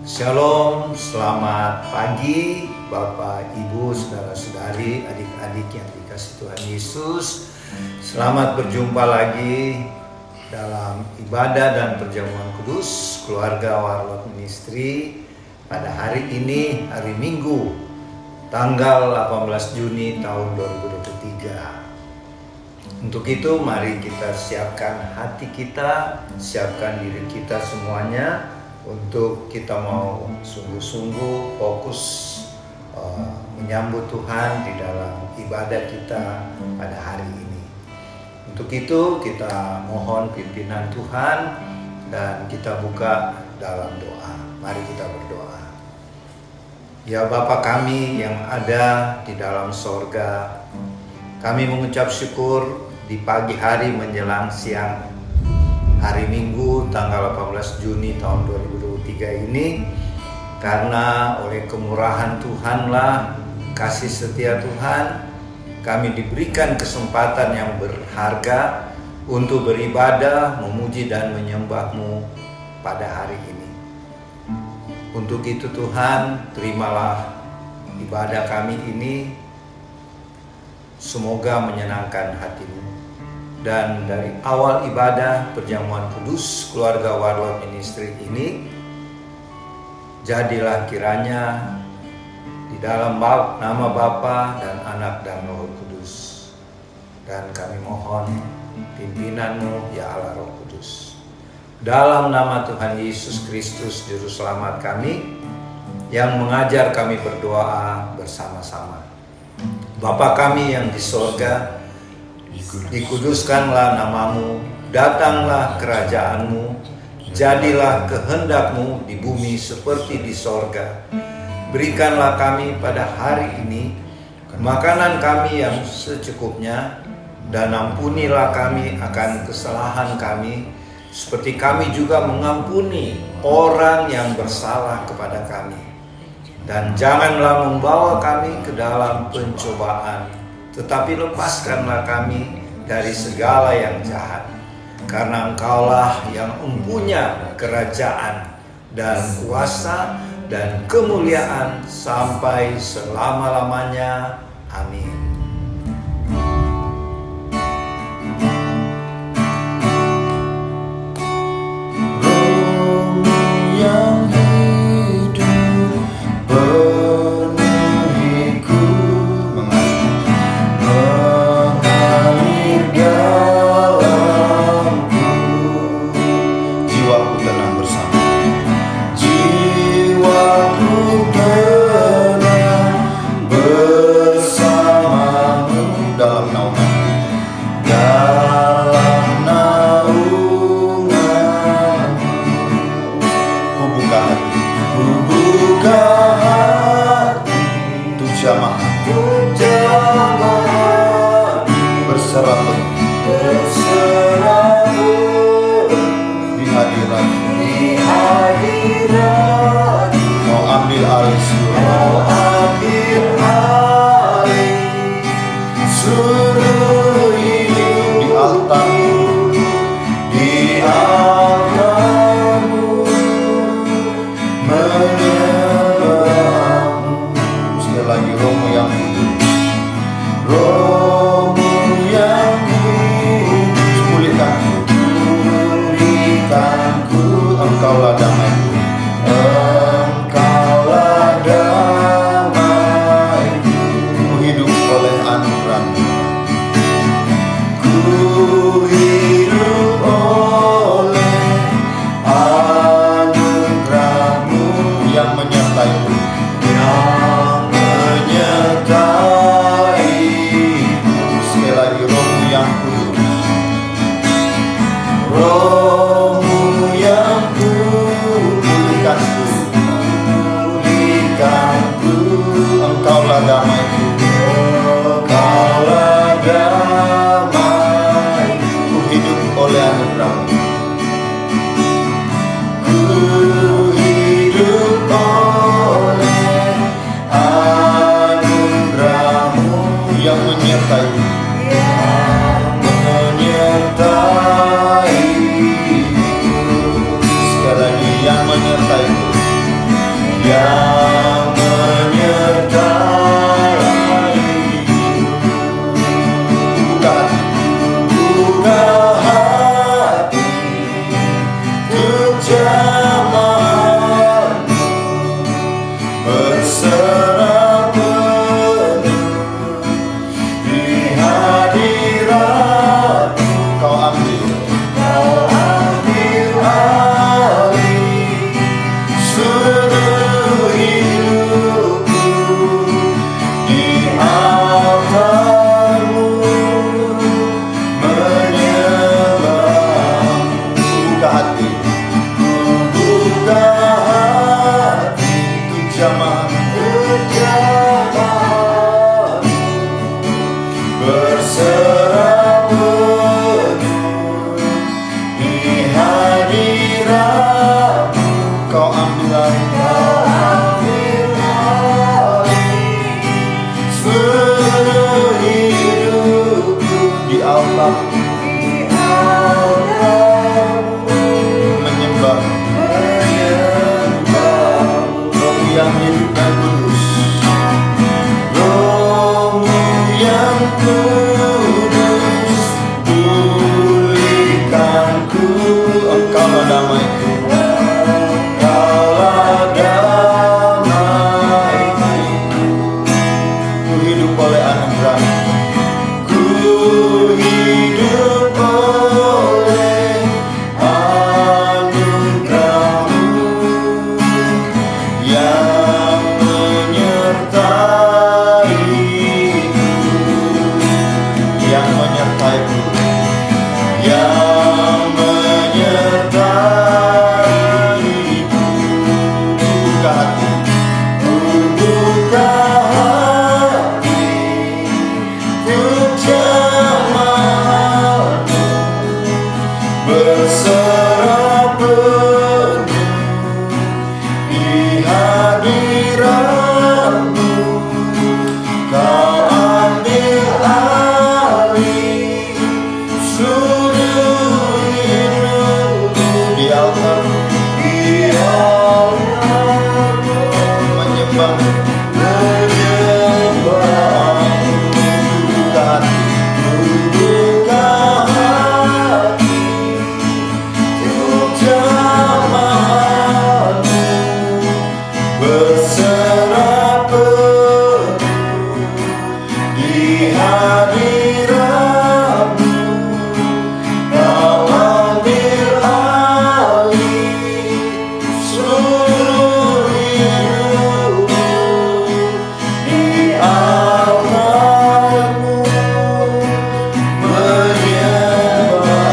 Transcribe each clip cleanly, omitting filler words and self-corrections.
Shalom, selamat pagi Bapak, Ibu, saudara-saudari, adik-adik yang dikasihi Tuhan Yesus. Selamat berjumpa lagi dalam ibadah dan perjamuan kudus keluarga Warlot Ministry pada hari ini, hari Minggu, tanggal 18 Juni tahun 2023. Untuk itu mari kita siapkan hati kita, siapkan diri kita semuanya untuk kita mau sungguh-sungguh fokus menyambut Tuhan di dalam ibadah kita pada hari ini. Untuk itu kita mohon pimpinan Tuhan dan kita buka dalam doa. Mari kita berdoa. Ya Bapa kami yang ada di dalam sorga, kami mengucap syukur di pagi hari menjelang siang hari Minggu tanggal 18 Juni tahun 2023 ini, karena oleh kemurahan Tuhanlah, kasih setia Tuhan, kami diberikan kesempatan yang berharga untuk beribadah, memuji dan menyembah-Mu pada hari ini. Untuk itu Tuhan, terimalah ibadah kami ini, semoga menyenangkan hati-Mu. Dan dari awal ibadah perjamuan kudus keluarga Warlot Ministry ini, jadilah kiranya di dalam nama Bapa dan Anak dan Roh Kudus. Dan kami mohon pimpinan-Mu ya Allah Roh Kudus. Dalam nama Tuhan Yesus Kristus Juru Selamat kami, yang mengajar kami berdoa bersama-sama. Bapa kami yang di sorga, dikuduskanlah namamu, datanglah kerajaan-Mu, jadilah kehendak-Mu di bumi seperti di sorga. Berikanlah kami pada hari ini makanan kami yang secukupnya, dan ampunilah kami akan kesalahan kami, seperti kami juga mengampuni orang yang bersalah kepada kami. Dan janganlah membawa kami ke dalam pencobaan, tetapi lepaskanlah kami dari segala yang jahat. Karena Engkaulah yang mempunyai kerajaan dan kuasa dan kemuliaan sampai selama-lamanya. Amin. Sekali lagi yang menyertai yang menyertai. Buka hati untuk jamaah-Mu, berserah penuh di hadirat-Mu. Kau ambil alih seluruh hidupku di altar-Mu, menyembah-Mu. Buka hati untuk jamaah-Mu, berserah penuh di hadirat-Mu. Kau ambil alih seluruh hidupku di altar-Mu, menyembah Roh yang hidup dan kudus. Roh yang kudus, pulihkanku. Engkaulah damaiku, Engkaulah damaiku. Ku hidup oleh anugerah, ku hidup oleh anugerah-Mu yang menyertai-Ku, yang menyertai-Ku, yang menyertai-Ku. Buka hati, buka hati untuk jamaah-Mu, berserah penuh di hadirat-Mu. Kau ambil alih seluruh hidupku di altar-Mu, menyembah-Mu, menyembah-Mu. Buka hati, buka hati untuk jamaah-Mu, berserah penuh di hadirat-Mu. Kau ambil alih seluruh hidupku di altar-Mu, menyembah-Mu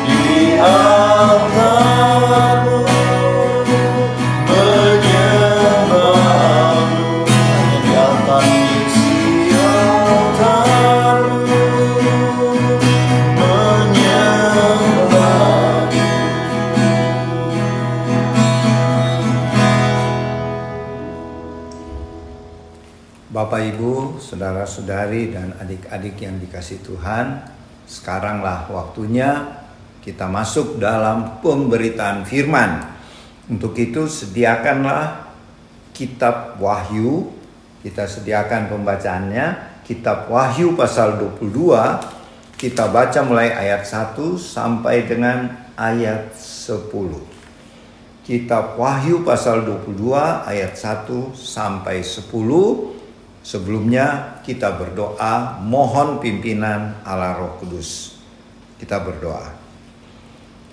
di altar-Mu, menyembah-Mu hanya di altar-Mu, di altar-Mu, menyembah-Mu. Bapak, Ibu, saudara-saudari, dan adik-adik yang dikasihi Tuhan, sekaranglah waktunya kita masuk dalam pemberitaan firman. Untuk itu sediakanlah kitab Wahyu, kita sediakan pembacaannya. Kitab Wahyu pasal 22, kita baca mulai ayat 1 sampai dengan ayat 10. Kitab Wahyu pasal 22 ayat 1 sampai 10. Sebelumnya kita berdoa, mohon pimpinan Allah Roh Kudus. Kita berdoa.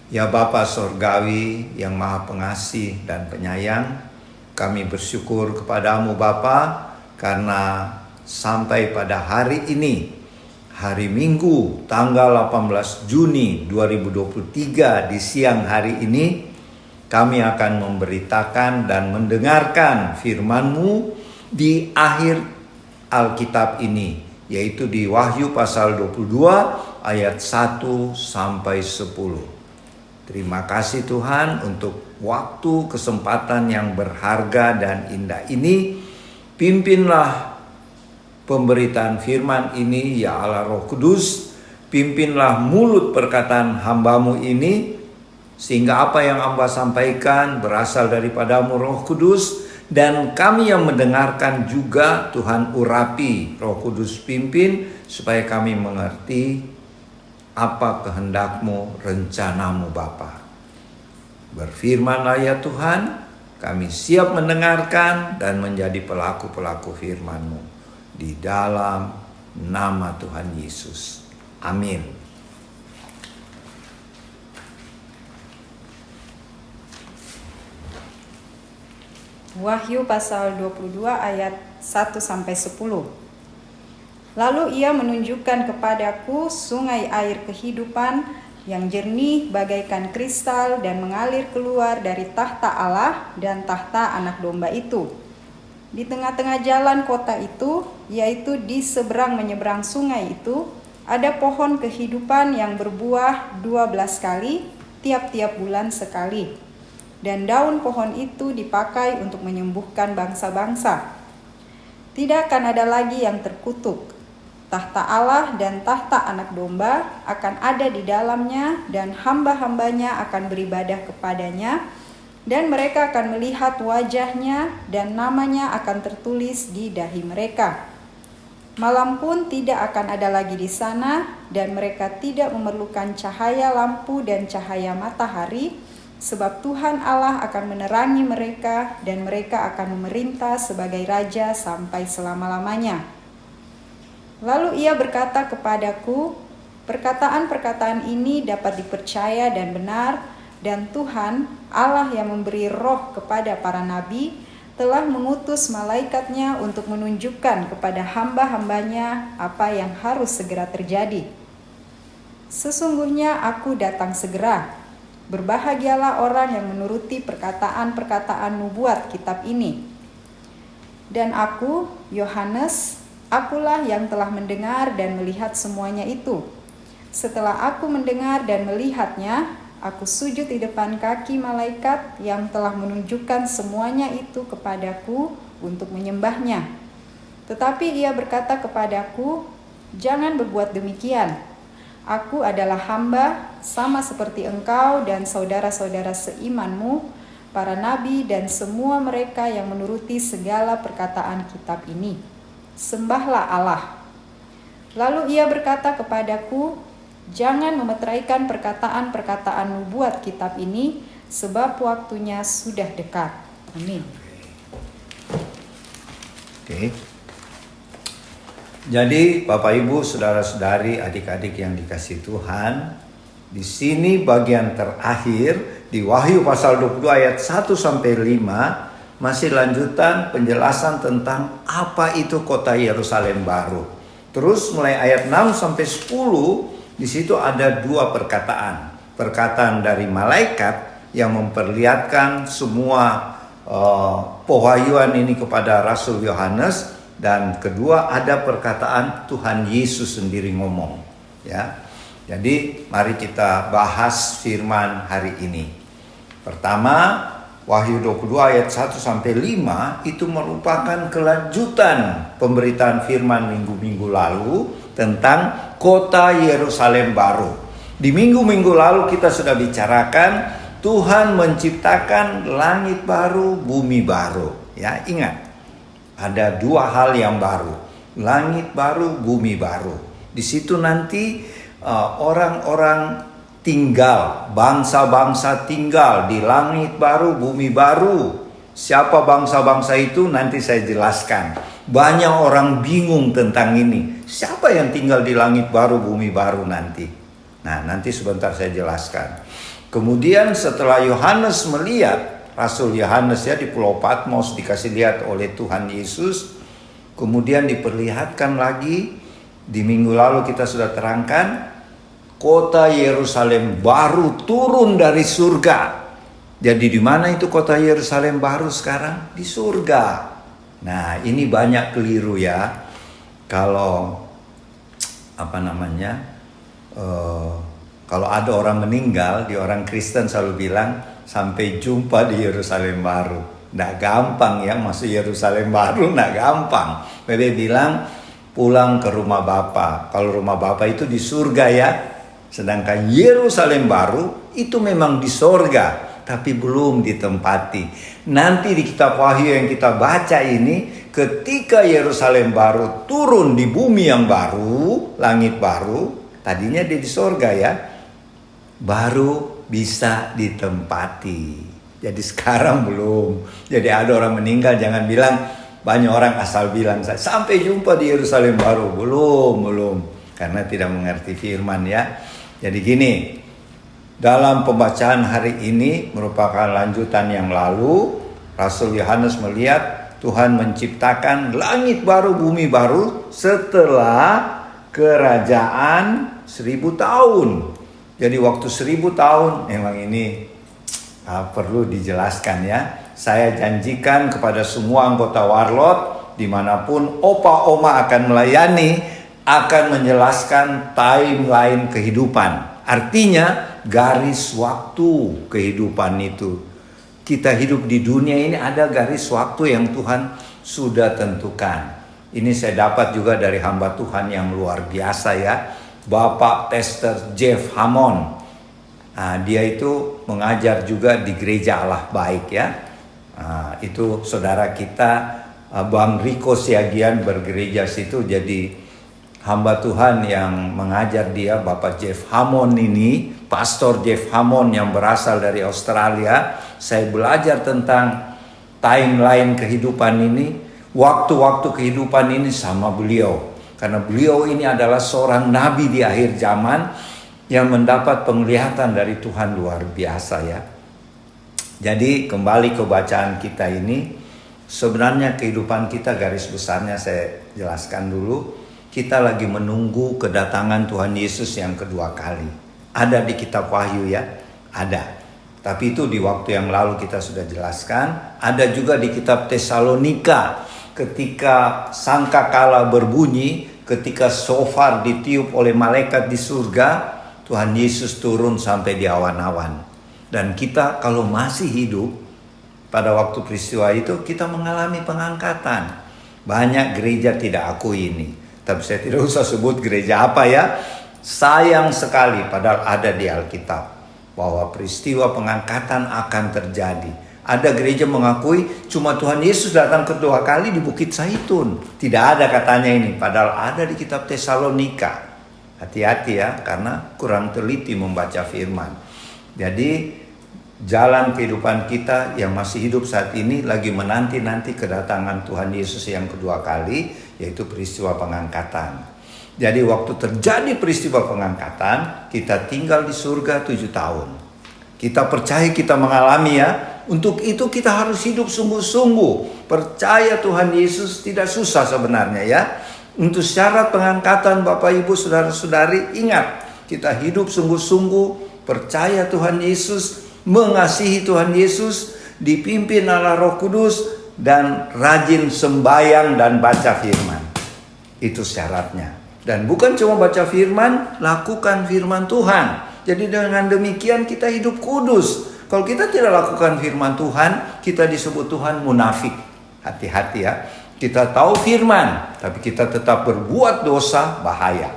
Ya Bapa Sorgawi yang Maha Pengasih dan Penyayang, kami bersyukur kepadamu Bapa, karena sampai pada hari ini, hari Minggu tanggal 18 Juni 2023 di siang hari ini, kami akan memberitakan dan mendengarkan firman-Mu di akhir Alkitab ini, yaitu di Wahyu pasal 22 ayat 1 sampai 10. Terima kasih Tuhan untuk waktu kesempatan yang berharga dan indah ini. Pimpinlah pemberitaan firman ini ya Allah Roh Kudus. Pimpinlah mulut perkataan hamba-Mu ini Sehingga apa yang hamba sampaikan berasal daripadamu Roh Kudus, dan kami yang mendengarkan juga Tuhan urapi, Roh Kudus pimpin, supaya kami mengerti apa kehendakmu, rencanamu Bapa. Berfirmanlah ya Tuhan, kami siap mendengarkan dan menjadi pelaku-pelaku firman-Mu. Di dalam nama Tuhan Yesus. Amin. Wahyu pasal 22 ayat 1-10. Lalu ia menunjukkan kepadaku sungai air kehidupan yang jernih bagaikan kristal dan mengalir keluar dari tahta Allah dan tahta Anak Domba itu. Di tengah-tengah jalan kota itu, yaitu di seberang menyeberang sungai itu, ada pohon kehidupan yang berbuah 12 kali, tiap-tiap bulan sekali. Dan daun pohon itu dipakai untuk menyembuhkan bangsa-bangsa. Tidak akan ada lagi yang terkutuk. Tahta Allah dan tahta Anak Domba akan ada di dalamnya, dan hamba-hambanya akan beribadah kepadanya, dan mereka akan melihat wajahnya, dan namanya akan tertulis di dahi mereka. Malam pun tidak akan ada lagi di sana, dan mereka tidak memerlukan cahaya lampu dan cahaya matahari, sebab Tuhan Allah akan menerangi mereka, dan mereka akan memerintah sebagai raja sampai selama-lamanya. Lalu ia berkata kepadaku, perkataan-perkataan ini dapat dipercaya dan benar, dan Tuhan Allah yang memberi roh kepada para nabi telah mengutus malaikatnya untuk menunjukkan kepada hamba-hambanya apa yang harus segera terjadi. Sesungguhnya aku datang segera. Berbahagialah orang yang menuruti perkataan-perkataan nubuat kitab ini. Dan aku, Yohanes, akulah yang telah mendengar dan melihat semuanya itu. Setelah aku mendengar dan melihatnya, aku sujud di depan kaki malaikat yang telah menunjukkan semuanya itu kepadaku untuk menyembahnya. Tetapi ia berkata kepadaku, jangan berbuat demikian. Aku adalah hamba sama seperti engkau dan saudara-saudara seimanmu, para nabi dan semua mereka yang menuruti segala perkataan kitab ini. Sembahlah Allah. Lalu ia berkata kepadaku, jangan memeteraikan perkataan-perkataan nubuat kitab ini, sebab waktunya sudah dekat. Amin. Oke. Jadi Bapak Ibu, saudara-saudari, adik-adik yang dikasihi Tuhan, di sini bagian terakhir di Wahyu pasal 22 ayat 1-5 masih lanjutan penjelasan tentang apa itu kota Yerusalem baru. Terus mulai ayat 6-10 di situ ada dua perkataan. Perkataan dari malaikat yang memperlihatkan semua pewahyuan ini kepada Rasul Yohanes. Dan kedua ada perkataan Tuhan Yesus sendiri ngomong, ya. Jadi mari kita bahas firman hari ini. Pertama, Wahyu 22 ayat 1-5 itu merupakan kelanjutan pemberitaan firman minggu-minggu lalu tentang kota Yerusalem baru. Di minggu-minggu lalu kita sudah bicarakan Tuhan menciptakan langit baru, bumi baru. Ya, ingat. Ada dua hal yang baru, langit baru, bumi baru. Di situ nanti orang-orang tinggal, bangsa-bangsa tinggal di langit baru, bumi baru. Siapa bangsa-bangsa itu nanti saya jelaskan. Banyak orang bingung tentang ini. Siapa yang tinggal di langit baru, bumi baru nanti? Nah, nanti sebentar saya jelaskan. Kemudian setelah Yohanes melihat, Rasul Yohanes ya di Pulau Patmos dikasih lihat oleh Tuhan Yesus. Kemudian diperlihatkan lagi, di minggu lalu kita sudah terangkan, kota Yerusalem baru turun dari surga. Jadi di mana itu kota Yerusalem baru sekarang? Di surga. Nah, ini banyak keliru ya. Kalau kalau ada orang meninggal, di orang Kristen selalu bilang sampai jumpa di Yerusalem baru. Nggak gampang ya masuk Yerusalem baru, nggak gampang. Bebe bilang pulang ke rumah Bapa. Kalau rumah Bapa itu di surga ya. Sedangkan Yerusalem baru itu memang di sorga, tapi belum ditempati. Nanti di kitab Wahyu yang kita baca ini, ketika Yerusalem baru turun di bumi yang baru, langit baru, tadinya dia di sorga ya, baru bisa ditempati. Jadi sekarang belum. Jadi ada orang meninggal, jangan bilang, banyak orang asal bilang sampai jumpa di Yerusalem baru. Belum. Karena tidak mengerti firman ya. Jadi gini, dalam pembacaan hari ini merupakan lanjutan yang lalu. Rasul Yohanes melihat Tuhan menciptakan langit baru, bumi baru setelah kerajaan 1000 tahun. Jadi waktu 1000 tahun memang ini perlu dijelaskan ya. Saya janjikan kepada semua anggota Warlot dimanapun opa oma akan melayani, akan menjelaskan timeline kehidupan. Artinya garis waktu kehidupan itu. Kita hidup di dunia ini ada garis waktu yang Tuhan sudah tentukan. Ini saya dapat juga dari hamba Tuhan yang luar biasa ya, Bapak Pastor Jeff Hammond. Dia itu mengajar juga di Gereja Allah Baik ya. Itu saudara kita Bang Riko Siagian bergereja situ, jadi hamba Tuhan yang mengajar dia, Bapak Jeff Hammond ini, Pastor Jeff Hammond yang berasal dari Australia. Saya belajar tentang timeline kehidupan ini, waktu-waktu kehidupan ini sama beliau. Karena beliau ini adalah seorang nabi di akhir zaman yang mendapat penglihatan dari Tuhan luar biasa ya. Jadi kembali ke bacaan kita ini, sebenarnya kehidupan kita garis besarnya saya jelaskan dulu. Kita lagi menunggu kedatangan Tuhan Yesus yang kedua kali. Ada di kitab Wahyu ya, ada. Tapi itu di waktu yang lalu kita sudah jelaskan. Ada juga di kitab Tesalonika, ketika sangkakala berbunyi, ketika shofar ditiup oleh malaikat di surga, Tuhan Yesus turun sampai di awan-awan. Dan kita kalau masih hidup pada waktu peristiwa itu, kita mengalami pengangkatan. Banyak gereja tidak akui ini, tapi saya tidak usah sebut gereja apa ya. Sayang sekali padahal ada di Alkitab bahwa peristiwa pengangkatan akan terjadi. Ada gereja mengakui cuma Tuhan Yesus datang kedua kali di Bukit Zaitun. Tidak ada katanya ini, padahal ada di kitab Tesalonika. Hati-hati ya, karena kurang teliti membaca firman. Jadi jalan kehidupan kita yang masih hidup saat ini lagi menanti-nanti kedatangan Tuhan Yesus yang kedua kali, yaitu peristiwa pengangkatan. Jadi waktu terjadi peristiwa pengangkatan, kita tinggal di surga 7 tahun. Kita percaya kita mengalami ya. Untuk itu kita harus hidup sungguh-sungguh. Percaya Tuhan Yesus tidak susah sebenarnya ya. Untuk syarat pengangkatan Bapak Ibu Saudara-saudari, ingat, kita hidup sungguh-sungguh, percaya Tuhan Yesus, mengasihi Tuhan Yesus, dipimpin Allah Roh Kudus, dan rajin sembahyang dan baca firman. Itu syaratnya. Dan bukan cuma baca firman, lakukan firman Tuhan. Jadi dengan demikian kita hidup kudus. Kalau kita tidak lakukan firman Tuhan, kita disebut Tuhan munafik. Hati-hati ya. Kita tahu firman, tapi kita tetap berbuat dosa, bahaya.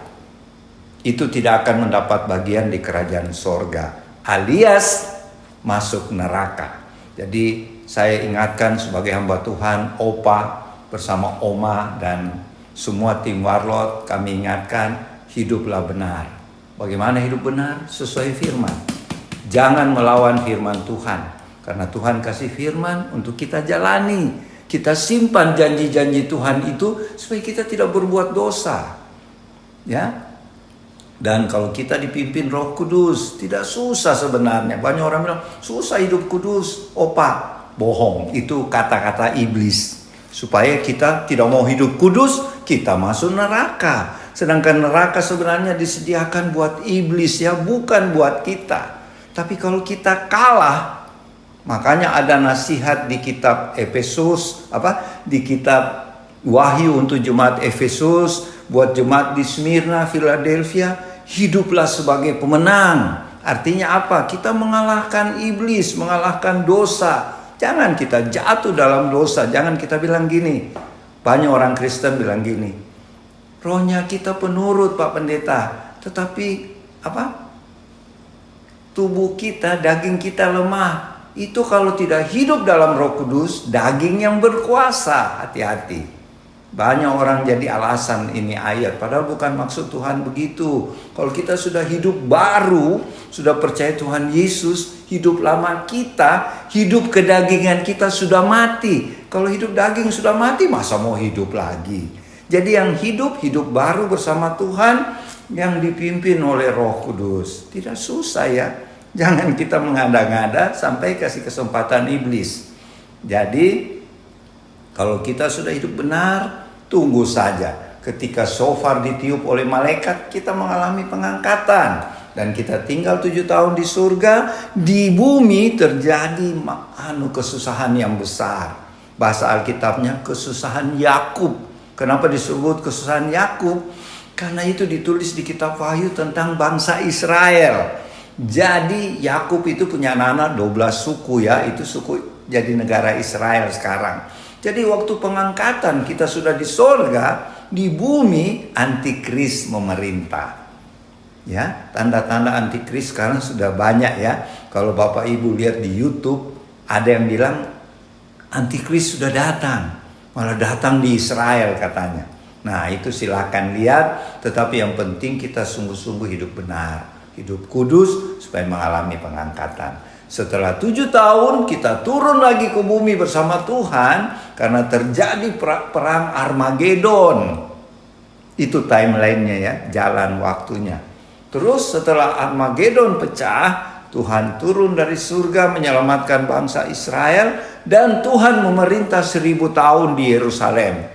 Itu tidak akan mendapat bagian di kerajaan sorga, alias masuk neraka. Jadi saya ingatkan sebagai hamba Tuhan, Opa bersama Oma dan semua tim Warlot, kami ingatkan, hiduplah benar. Bagaimana hidup benar? Sesuai firman. Jangan melawan firman Tuhan, karena Tuhan kasih firman untuk kita jalani. Kita simpan janji-janji Tuhan itu supaya kita tidak berbuat dosa. Ya. Dan kalau kita dipimpin Roh Kudus, tidak susah sebenarnya. Banyak orang bilang, susah hidup kudus. Opa, bohong. Itu kata-kata iblis. Supaya kita tidak mau hidup kudus, kita masuk neraka. Sedangkan neraka sebenarnya disediakan buat iblis ya, bukan buat kita. Tapi kalau kita kalah, makanya ada nasihat di kitab Efesus, di kitab Wahyu untuk jemaat Efesus, buat jemaat di Smyrna, Philadelphia, hiduplah sebagai pemenang. Artinya apa? Kita mengalahkan iblis, mengalahkan dosa. Jangan kita jatuh dalam dosa. Jangan kita bilang gini. Banyak orang Kristen bilang gini, rohnya kita penurut Pak Pendeta, tetapi tubuh kita, daging kita lemah. Itu kalau tidak hidup dalam Roh Kudus, daging yang berkuasa. Hati-hati. Banyak orang jadi alasan ini ayat, padahal bukan maksud Tuhan begitu. Kalau kita sudah hidup baru, sudah percaya Tuhan Yesus, hidup lama kita, hidup kedagingan kita sudah mati. Kalau hidup daging sudah mati, masa mau hidup lagi? Jadi yang hidup baru bersama Tuhan, yang dipimpin oleh Roh Kudus. Tidak susah ya. Jangan kita mengada-ngada sampai kasih kesempatan iblis. Jadi kalau kita sudah hidup benar, tunggu saja. Ketika shofar ditiup oleh malaikat, kita mengalami pengangkatan. Dan kita tinggal 7 tahun di surga. Di bumi terjadi kesusahan yang besar. Bahasa Alkitabnya kesusahan Yakub. Kenapa disebut kesusahan Yakub? Karena itu ditulis di kitab Wahyu tentang bangsa Israel. Jadi Yakub itu punya anak 12 suku ya. Itu suku jadi negara Israel sekarang. Jadi waktu pengangkatan kita sudah di sorga, di bumi antikris memerintah. Ya, tanda-tanda antikris sekarang sudah banyak ya. Kalau Bapak Ibu lihat di YouTube, ada yang bilang antikris sudah datang. Malah datang di Israel katanya. Nah, itu silakan lihat, tetapi yang penting kita sungguh-sungguh hidup benar, hidup kudus supaya mengalami pengangkatan. Setelah 7 tahun kita turun lagi ke bumi bersama Tuhan karena terjadi perang Armageddon. Itu timelinenya ya, jalan waktunya. Terus setelah Armageddon pecah, Tuhan turun dari surga menyelamatkan bangsa Israel dan Tuhan memerintah 1000 tahun di Yerusalem.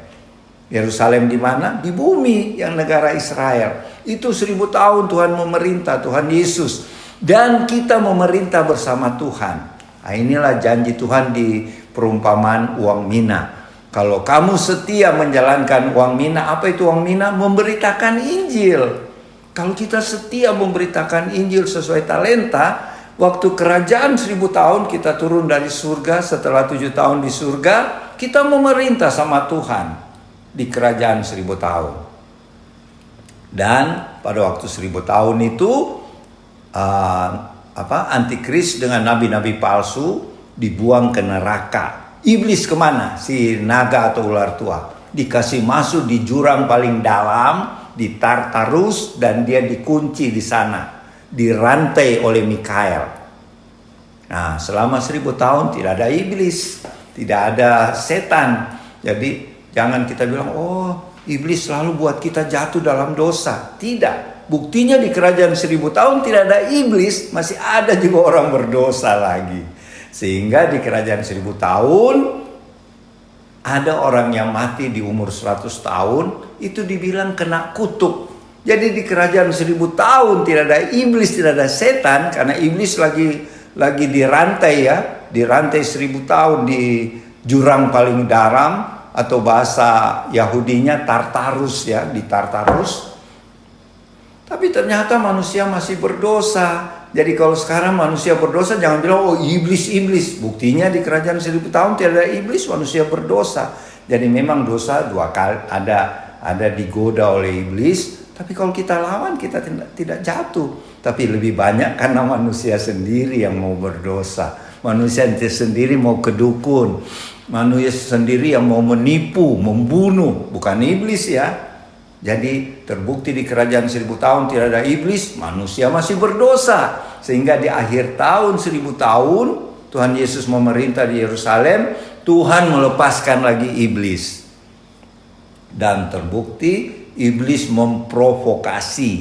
Yerusalem di mana? Di bumi yang negara Israel. Itu 1000 tahun Tuhan memerintah, Tuhan Yesus. Dan kita memerintah bersama Tuhan. Nah, inilah janji Tuhan di perumpamaan uang mina. Kalau kamu setia menjalankan uang mina, apa itu uang mina? Memberitakan Injil. Kalau kita setia memberitakan Injil sesuai talenta, waktu kerajaan 1000 tahun kita turun dari surga, setelah 7 tahun di surga, kita memerintah sama Tuhan di kerajaan 1000 tahun. Dan pada waktu 1000 tahun itu antikris dengan nabi-nabi palsu dibuang ke neraka. Iblis kemana? Si naga atau ular tua dikasih masuk di jurang paling dalam di Tartarus dan dia dikunci di sana, dirantai oleh Mikael. Nah, selama 1000 tahun tidak ada iblis, tidak ada setan. Jadi jangan kita bilang, oh iblis selalu buat kita jatuh dalam dosa. Tidak. Buktinya di kerajaan 1000 tahun tidak ada iblis, masih ada juga orang berdosa lagi. Sehingga di kerajaan 1000 tahun ada orang yang mati di umur 100 tahun, itu dibilang kena kutuk. Jadi di kerajaan 1000 tahun tidak ada iblis, tidak ada setan, karena iblis lagi dirantai ya, dirantai 1000 tahun di jurang paling dalam, atau bahasa Yahudinya Tartarus ya, di Tartarus. Tapi ternyata manusia masih berdosa. Jadi kalau sekarang manusia berdosa, jangan bilang oh iblis. Buktinya di kerajaan 1000 tahun tidak ada iblis, manusia berdosa. Jadi memang dosa 2 kali ada digoda oleh iblis. Tapi kalau kita lawan, kita tidak jatuh. Tapi lebih banyak karena manusia sendiri yang mau berdosa. Manusia sendiri mau kedukun. Manusia sendiri yang mau menipu, membunuh. Bukan iblis ya. Jadi terbukti di kerajaan 1000 tahun tidak ada iblis, manusia masih berdosa. Sehingga di akhir tahun 1000 tahun Tuhan Yesus memerintah di Yerusalem, Tuhan melepaskan lagi iblis. Dan terbukti iblis memprovokasi,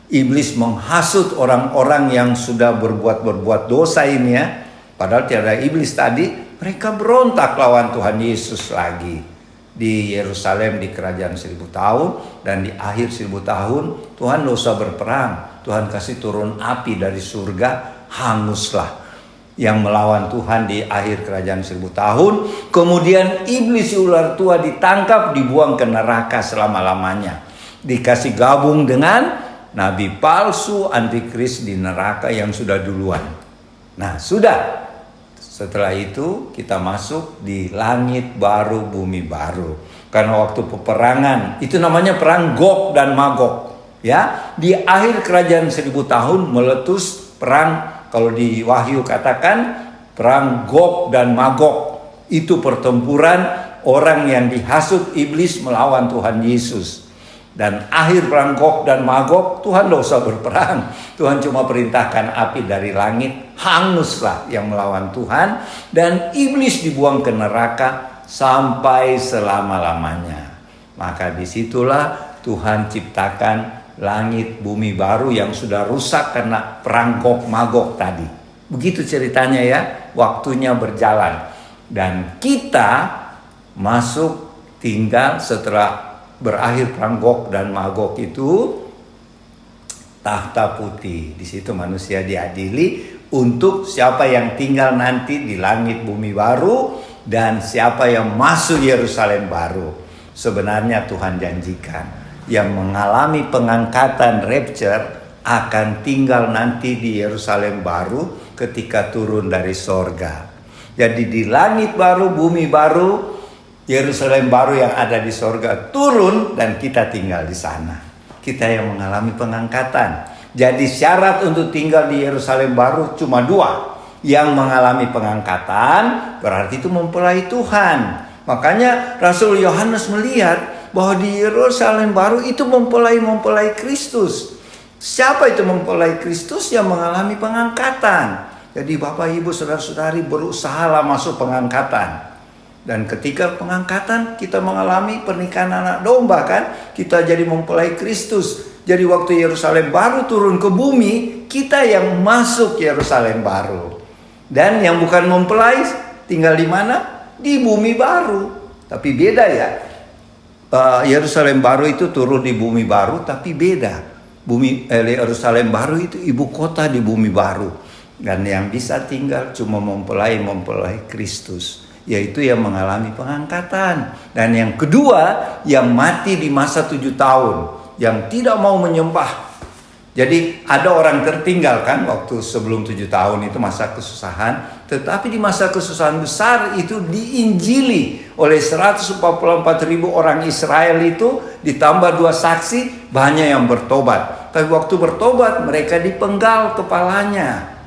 iblis menghasut orang-orang yang sudah berbuat dosa ini ya. Padahal tidak ada iblis tadi, mereka berontak lawan Tuhan Yesus lagi. Di Yerusalem di kerajaan 1000 tahun, dan di akhir 1000 tahun Tuhan tidak usah berperang. Tuhan kasih turun api dari surga, hanguslah yang melawan Tuhan di akhir kerajaan 1000 tahun. Kemudian iblis ular tua ditangkap, dibuang ke neraka selama-lamanya. Dikasih gabung dengan nabi palsu, antikris di neraka yang sudah duluan. Nah sudah. Setelah itu kita masuk di langit baru, bumi baru. Karena waktu peperangan, itu namanya perang Gog dan Magog. Ya, di akhir kerajaan 1000 tahun meletus perang. Kalau di Wahyu katakan perang Gog dan Magog. Itu pertempuran orang yang dihasut iblis melawan Tuhan Yesus. Dan akhir perang Gog dan Magog, Tuhan tidak usah berperang. Tuhan cuma perintahkan api dari langit, hanguslah yang melawan Tuhan. Dan iblis dibuang ke neraka sampai selama-lamanya. Maka disitulah Tuhan ciptakan langit bumi baru yang sudah rusak karena perang Gog Magog tadi. Begitu ceritanya ya, waktunya berjalan. Dan kita masuk tinggal setelah berakhir perang Gog dan Magog itu tahta putih. Di situ manusia diadili untuk siapa yang tinggal nanti di langit bumi baru dan siapa yang masuk Yerusalem baru. Sebenarnya Tuhan janjikan yang mengalami pengangkatan rapture akan tinggal nanti di Yerusalem baru ketika turun dari sorga. Jadi di langit baru, bumi baru, Yerusalem baru yang ada di sorga turun dan kita tinggal di sana. Kita yang mengalami pengangkatan. Jadi syarat untuk tinggal di Yerusalem baru cuma dua. Yang mengalami pengangkatan berarti itu mempelai Tuhan. Makanya Rasul Yohanes melihat bahwa di Yerusalem baru itu mempelai Kristus. Siapa itu mempelai Kristus? Yang mengalami pengangkatan. Jadi Bapak Ibu Saudara-saudari berusahalah masuk pengangkatan. Dan ketika pengangkatan kita mengalami pernikahan anak domba kan, kita jadi mempelai Kristus. Jadi waktu Yerusalem baru turun ke bumi, kita yang masuk Yerusalem baru. Dan yang bukan mempelai tinggal di mana? Di bumi baru. Tapi beda ya. Yerusalem baru itu turun di bumi baru, tapi beda. Yerusalem baru itu ibu kota di bumi baru. Dan yang bisa tinggal cuma mempelai Kristus, yaitu yang mengalami pengangkatan. Dan yang kedua, yang mati di masa 7 tahun, yang tidak mau menyembah. Jadi ada orang tertinggal kan waktu sebelum 7 tahun itu masa kesusahan. Tetapi di masa kesusahan besar itu diinjili oleh 144.000 orang Israel itu, ditambah 2 saksi, banyak yang bertobat. Tapi waktu bertobat mereka dipenggal kepalanya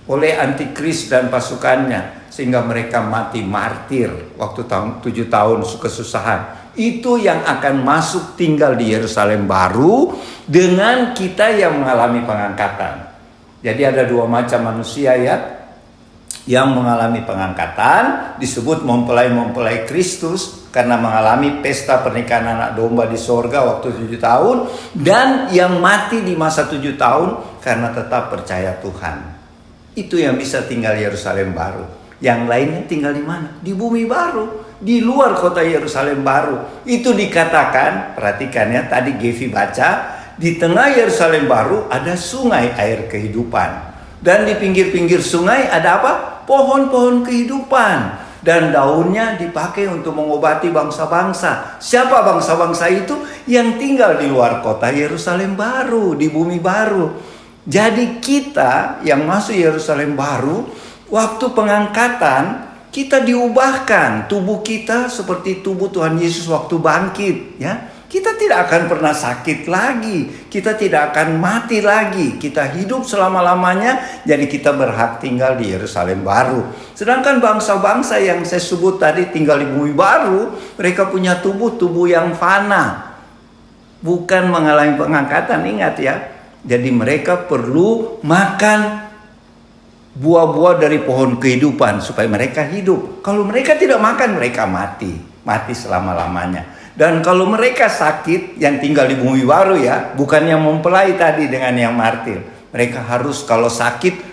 oleh antikris dan pasukannya, sehingga mereka mati martir waktu 7 tahun kesusahan. Itu yang akan masuk tinggal di Yerusalem baru dengan kita yang mengalami pengangkatan. Jadi ada 2 macam manusia ya. Yang mengalami pengangkatan disebut mempelai Kristus karena mengalami pesta pernikahan anak domba di sorga waktu 7 tahun. Dan yang mati di masa 7 tahun karena tetap percaya Tuhan. Itu yang bisa tinggal Yerusalem baru. Yang lainnya tinggal di mana? Di bumi baru, di luar kota Yerusalem baru. Itu dikatakan, perhatikan ya, tadi Gevi baca, di tengah Yerusalem baru ada sungai air kehidupan. Dan di pinggir-pinggir sungai ada apa? Pohon-pohon kehidupan. Dan daunnya dipakai untuk mengobati bangsa-bangsa. Siapa bangsa-bangsa itu? Yang tinggal di luar kota Yerusalem baru, di bumi baru. Jadi kita yang masuk Yerusalem baru, waktu pengangkatan kita diubahkan, tubuh kita seperti tubuh Tuhan Yesus waktu bangkit ya. Kita tidak akan pernah sakit lagi, kita tidak akan mati lagi, kita hidup selama-lamanya. Jadi kita berhak tinggal di Yerusalem baru. Sedangkan bangsa-bangsa yang saya sebut tadi tinggal di bumi baru, mereka punya tubuh yang fana, bukan mengalami pengangkatan, ingat ya. Jadi mereka perlu makan buah-buah dari pohon kehidupan supaya mereka hidup. Kalau mereka tidak makan, mereka mati selama-lamanya. Dan kalau mereka sakit, yang tinggal di bumi baru ya, bukan yang mempelai tadi dengan yang martir. Mereka harus kalau sakit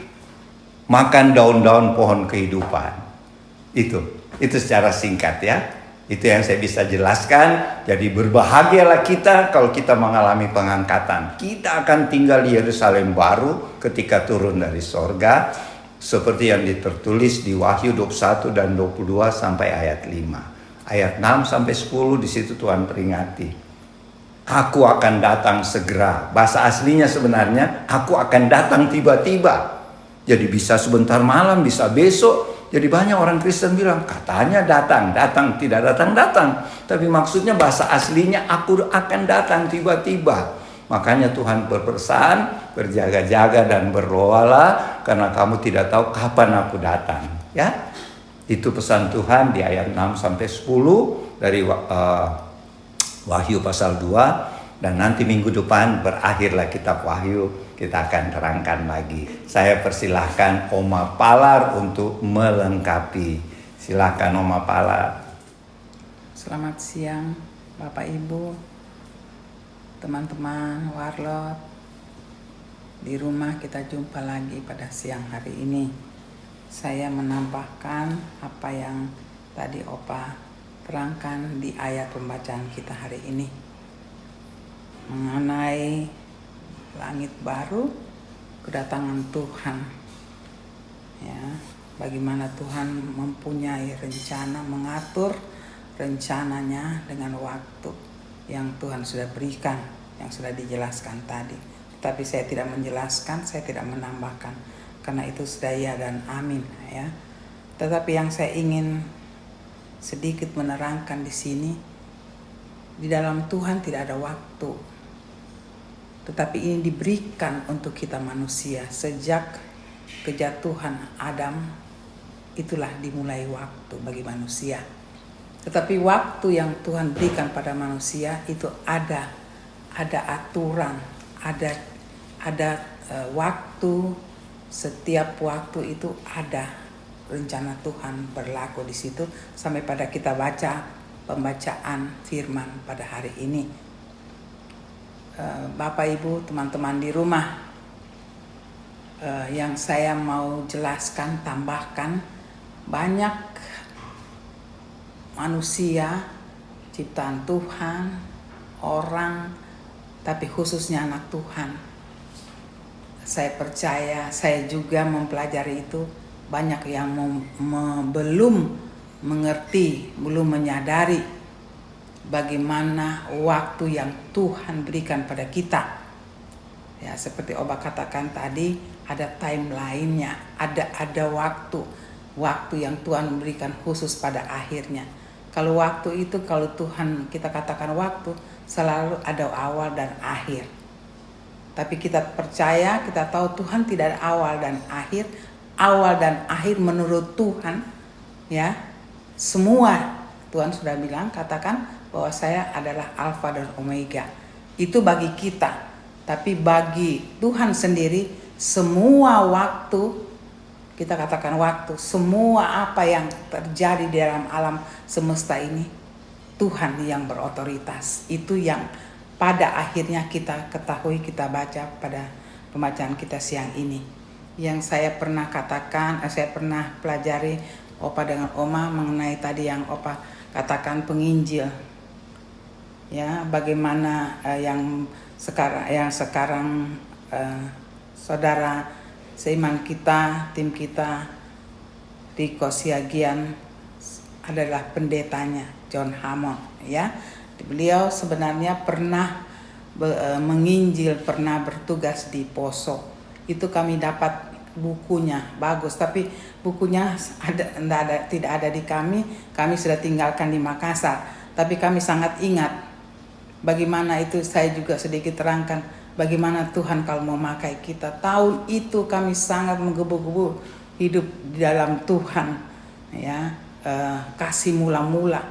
makan daun-daun pohon kehidupan. Itu secara singkat ya. Itu yang saya bisa jelaskan. Jadi berbahagialah kita kalau kita mengalami pengangkatan. Kita akan tinggal di Yerusalem baru ketika turun dari sorga. Seperti yang tertulis di Wahyu 21 dan 22 sampai ayat 5. Ayat 6 sampai 10 di situ Tuhan peringati. Aku akan datang segera. Bahasa aslinya sebenarnya aku akan datang tiba-tiba. Jadi bisa sebentar malam, bisa besok. Jadi banyak orang Kristen bilang katanya datang, tidak datang. Tapi maksudnya bahasa aslinya aku akan datang tiba-tiba. Makanya Tuhan berpesan, berjaga-jaga dan berdoalah karena kamu tidak tahu kapan aku datang. Ya, itu pesan Tuhan di ayat 6 sampai 10 dari Wahyu pasal 2. Dan nanti minggu depan berakhirlah kitab Wahyu, kita akan terangkan lagi. Saya persilahkan Oma Palar untuk melengkapi. Silahkan Oma Palar. Selamat siang Bapak Ibu, teman-teman Warlot. Di rumah kita jumpa lagi pada siang hari ini. Saya menambahkan apa yang tadi Opa terangkan di ayat pembacaan kita hari ini. Mengenai langit baru, kedatangan Tuhan. Ya, bagaimana Tuhan mempunyai rencana, mengatur rencananya dengan waktu yang Tuhan sudah berikan, yang sudah dijelaskan tadi. Tapi saya tidak menjelaskan, saya tidak menambahkan, karena itu sudah ya dan amin ya. Tetapi yang saya ingin sedikit menerangkan di sini, di dalam Tuhan tidak ada waktu, tetapi ini diberikan untuk kita manusia. Sejak kejatuhan Adam, itulah dimulai waktu bagi manusia. Tetapi waktu yang Tuhan berikan pada manusia itu ada aturan, ada waktu. Setiap waktu itu ada rencana Tuhan berlaku di situ, sampai pada kita baca pembacaan firman pada hari ini. Bapak Ibu, teman-teman di rumah, yang saya mau jelaskan, tambahkan, banyak manusia, ciptaan Tuhan, orang, tapi khususnya anak Tuhan. Saya percaya, saya juga mempelajari itu, banyak yang belum mengerti, belum menyadari bagaimana waktu yang Tuhan berikan pada kita. Ya, seperti Oba katakan tadi, ada timeline-nya, ada waktu yang Tuhan berikan khusus pada akhirnya. Kalau waktu itu, kalau Tuhan kita katakan waktu, selalu ada awal dan akhir. Tapi kita percaya, kita tahu Tuhan tidak ada awal dan akhir. Awal dan akhir menurut Tuhan, ya, semua Tuhan sudah bilang, katakan bahwa saya adalah Alfa dan Omega. Itu bagi kita. Tapi bagi Tuhan sendiri, semua waktu, kita katakan waktu, semua apa yang terjadi di dalam alam semesta ini, Tuhan yang berotoritas. Itu yang pada akhirnya kita ketahui, kita baca pada pembacaan kita siang ini. Yang saya pernah katakan, saya pernah pelajari Opa dengan Oma mengenai tadi yang Opa katakan penginjil. Ya, bagaimana yang sekarang saudara seiman kita, tim kita Riko Siagian adalah pendetanya, John Hammond, ya. Beliau sebenarnya pernah menginjil, pernah bertugas di Poso. Itu kami dapat bukunya, bagus, tapi bukunya tidak ada di kami sudah tinggalkan di Makassar. Tapi kami sangat ingat bagaimana itu, saya juga sedikit terangkan bagaimana Tuhan kalau memakai kita. Tahun itu kami sangat menggebu-gebu hidup di dalam Tuhan, ya, kasih mula-mula,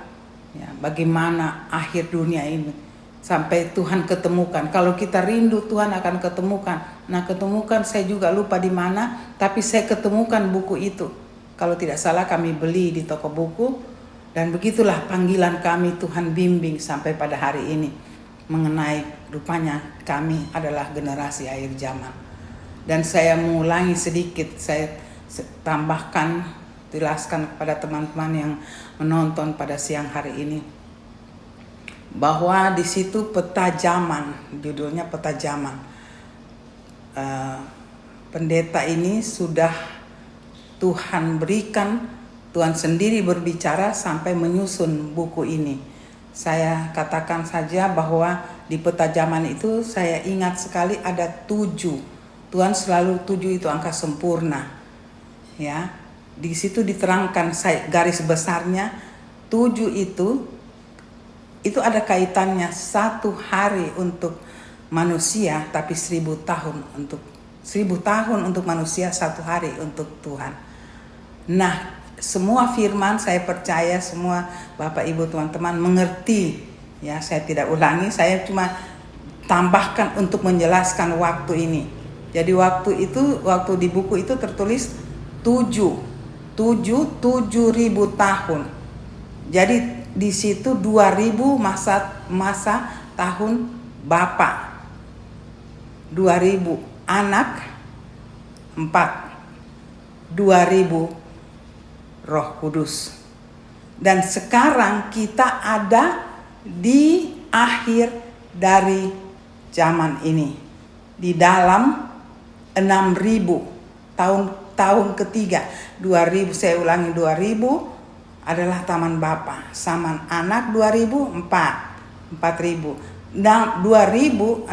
ya, bagaimana akhir dunia ini sampai Tuhan ketemukan. Kalau kita rindu, Tuhan akan ketemukan. Nah, ketemukan, saya juga lupa di mana, tapi saya ketemukan buku itu. Kalau tidak salah kami beli di toko buku, dan begitulah panggilan kami, Tuhan bimbing sampai pada hari ini mengenai rupanya kami adalah generasi akhir zaman. Dan saya mengulangi sedikit, saya tambahkan, jelaskan kepada teman-teman yang menonton pada siang hari ini, bahwa di situ peta zaman, judulnya peta zaman. Pendeta ini sudah Tuhan berikan, Tuhan sendiri berbicara sampai menyusun buku ini. Saya katakan saja bahwa di peta zaman itu saya ingat sekali ada 7. Tuhan selalu 7 itu angka sempurna. Ya, di situ diterangkan garis besarnya 7 itu ada kaitannya 1 hari untuk manusia, tapi 1000 tahun untuk 1000 tahun untuk manusia, 1 hari untuk Tuhan. Nah, semua firman saya percaya semua Bapak Ibu teman-teman mengerti. Ya, saya tidak ulangi, saya cuma tambahkan untuk menjelaskan waktu ini. Jadi waktu di buku itu tertulis 7.000 tahun. Jadi di situ 2000 masa tahun Bapa. 2000 anak 4. 2000 Roh Kudus. Dan sekarang kita ada di akhir dari zaman ini. Di dalam 6000 tahun ketiga. 2000, saya ulangi, 2000 adalah taman Bapa. Zaman anak 2000 4000. Dan 2006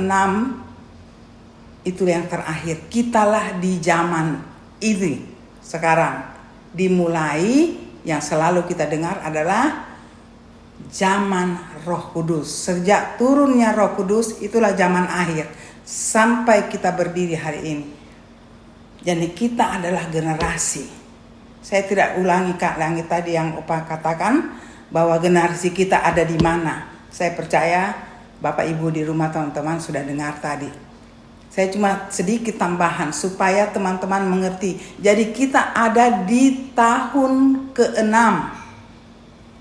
itu yang terakhir. Kitalah di zaman ini sekarang. Dimulai yang selalu kita dengar adalah zaman Roh Kudus. Sejak turunnya Roh Kudus itulah zaman akhir sampai kita berdiri hari ini. Jadi kita adalah generasi. Saya tidak ulangi Kak Langit tadi yang Opa katakan bahwa generasi kita ada di mana. Saya percaya Bapak Ibu di rumah teman-teman sudah dengar tadi. Saya cuma sedikit tambahan supaya teman-teman mengerti. Jadi kita ada di tahun ke-6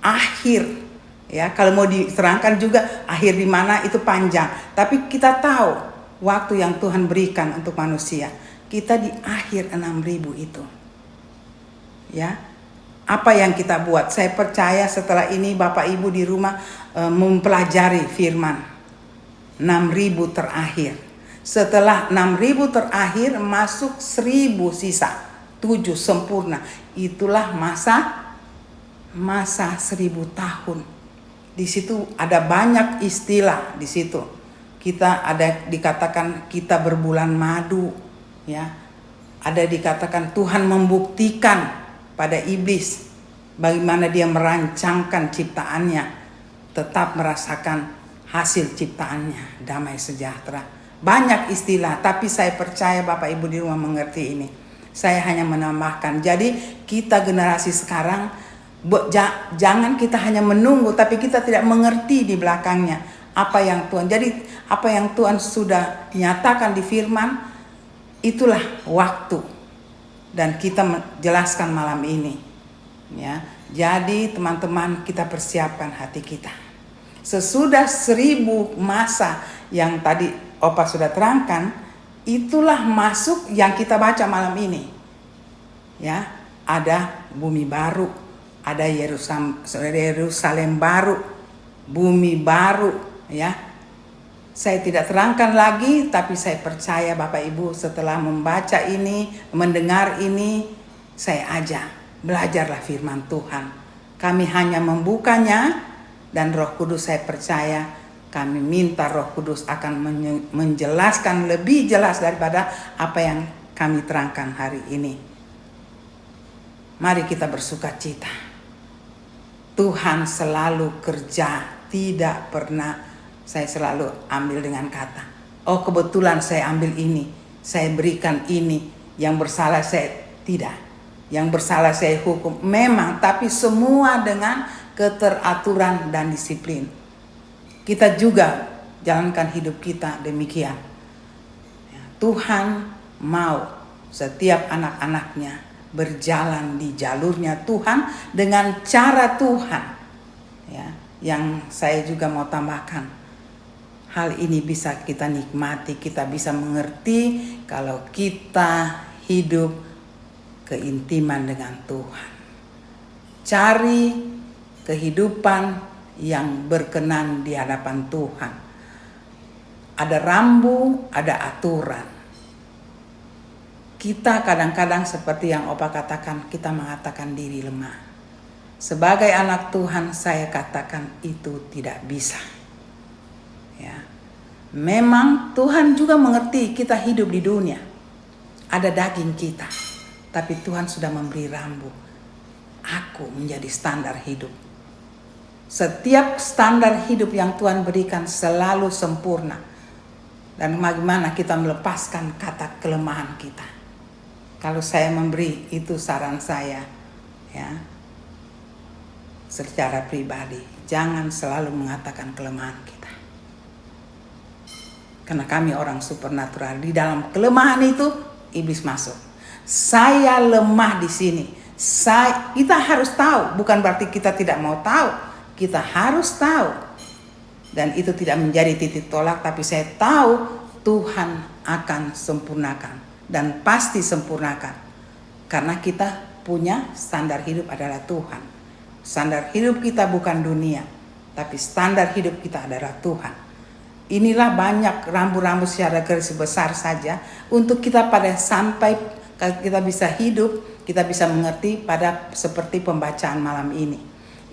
akhir. Ya, kalau mau diterangkan juga akhir di mana itu panjang. Tapi kita tahu waktu yang Tuhan berikan untuk manusia. Kita di akhir 6000 itu. Ya. Apa yang kita buat? Saya percaya setelah ini Bapak Ibu di rumah mempelajari firman 6000 terakhir. Setelah 6000 terakhir masuk 1000 sisa, 7 sempurna. Itulah masa 1000 tahun. Di situ ada banyak istilah di situ. Kita ada dikatakan kita berbulan madu, ya. Ada dikatakan Tuhan membuktikan pada iblis bagaimana dia merancangkan ciptaannya, tetap merasakan hasil ciptaannya, damai sejahtera. Banyak istilah, tapi saya percaya Bapak Ibu di rumah mengerti ini. Saya hanya menambahkan. Jadi kita generasi sekarang jangan kita hanya menunggu, tapi kita tidak mengerti di belakangnya apa yang Tuhan. Jadi apa yang Tuhan sudah nyatakan di firman, itulah waktu. Dan kita menjelaskan malam ini. Ya, jadi teman-teman kita persiapkan hati kita. Sesudah 1000 masa yang tadi Opa sudah terangkan, itulah masuk yang kita baca malam ini. Ya, ada bumi baru, ada Yerusalem baru, bumi baru, ya. Saya tidak terangkan lagi, tapi saya percaya Bapak Ibu setelah membaca ini, mendengar ini, saya ajak, belajarlah firman Tuhan. Kami hanya membukanya, dan Roh Kudus saya percaya, kami minta Roh Kudus akan menjelaskan lebih jelas daripada apa yang kami terangkan hari ini. Mari kita bersukacita. Tuhan selalu kerja, tidak pernah. Saya selalu ambil dengan kata, oh kebetulan saya ambil ini, saya berikan ini, yang bersalah saya tidak, yang bersalah saya hukum. Memang, tapi semua dengan keteraturan dan disiplin. Kita juga jalankan hidup kita demikian. Tuhan mau setiap anak-anaknya berjalan di jalurnya Tuhan dengan cara Tuhan. Ya, yang saya juga mau tambahkan, hal ini bisa kita nikmati, kita bisa mengerti kalau kita hidup keintiman dengan Tuhan. Cari kehidupan yang berkenan di hadapan Tuhan. Ada rambu, ada aturan. Kita kadang-kadang seperti yang Opa katakan, kita mengatakan diri lemah. Sebagai anak Tuhan, saya katakan itu tidak bisa. Ya. Memang Tuhan juga mengerti kita hidup di dunia. Ada daging kita. Tapi Tuhan sudah memberi rambu. Aku menjadi standar hidup. Setiap standar hidup yang Tuhan berikan selalu sempurna. Dan bagaimana kita melepaskan kata kelemahan kita. Kalau saya memberi, itu saran saya, ya, secara pribadi, jangan selalu mengatakan kelemahan kita. Karena kami orang supernatural, di dalam kelemahan itu iblis masuk. Saya lemah di sini. Kita harus tahu, bukan berarti kita tidak mau tahu. Kita harus tahu. Dan itu tidak menjadi titik tolak, tapi saya tahu Tuhan akan sempurnakan. Dan pasti sempurnakan. Karena kita punya standar hidup adalah Tuhan. Standar hidup kita bukan dunia, tapi standar hidup kita adalah Tuhan. Inilah banyak rambu-rambu secara garis besar saja untuk kita pada sampai kita bisa hidup, kita bisa mengerti pada seperti pembacaan malam ini.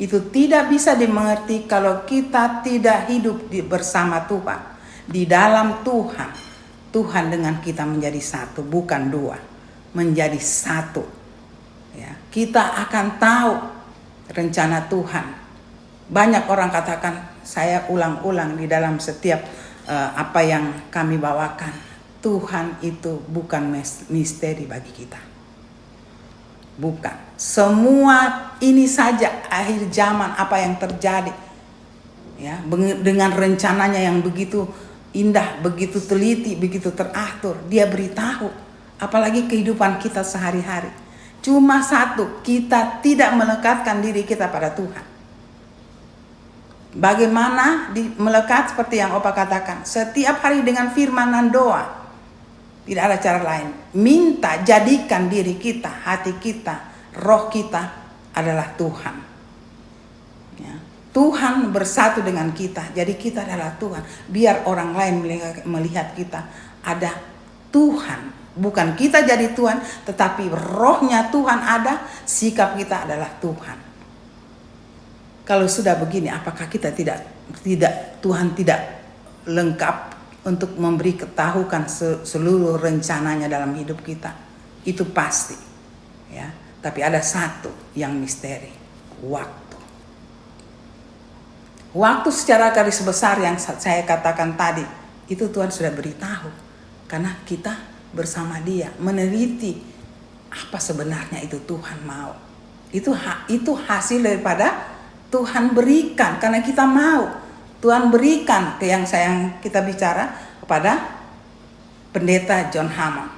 Itu tidak bisa dimengerti kalau kita tidak hidup bersama Tuhan. Di dalam Tuhan, Tuhan dengan kita menjadi satu, bukan dua, menjadi satu. Ya, kita akan tahu rencana Tuhan. Banyak orang katakan, saya ulang-ulang di dalam setiap apa yang kami bawakan. Tuhan itu bukan misteri bagi kita. Bukan. Semua ini saja akhir zaman apa yang terjadi. Ya, dengan rencananya yang begitu indah, begitu teliti, begitu teratur. Dia beritahu. Apalagi kehidupan kita sehari-hari. Cuma satu, kita tidak melekatkan diri kita pada Tuhan. Bagaimana melekat seperti yang Opa katakan. Setiap hari dengan firman dan doa. Tidak ada cara lain. Minta jadikan diri kita, hati kita, roh kita adalah Tuhan. Ya. Tuhan bersatu dengan kita. Jadi kita adalah Tuhan. Biar orang lain melihat kita ada Tuhan. Bukan kita jadi Tuhan, tetapi rohnya Tuhan ada, sikap kita adalah Tuhan. Kalau sudah begini, apakah kita tidak Tuhan tidak lengkap untuk memberi ketahukan seluruh rencananya dalam hidup kita? Itu pasti. Ya, tapi ada satu yang misteri, waktu. Waktu secara garis besar yang saya katakan tadi, itu Tuhan sudah beritahu. Karena kita bersama Dia meneliti apa sebenarnya itu Tuhan mau. Itu hasil daripada Tuhan berikan karena kita mau. Tuhan berikan ke yang kita bicara kepada pendeta John Hammond.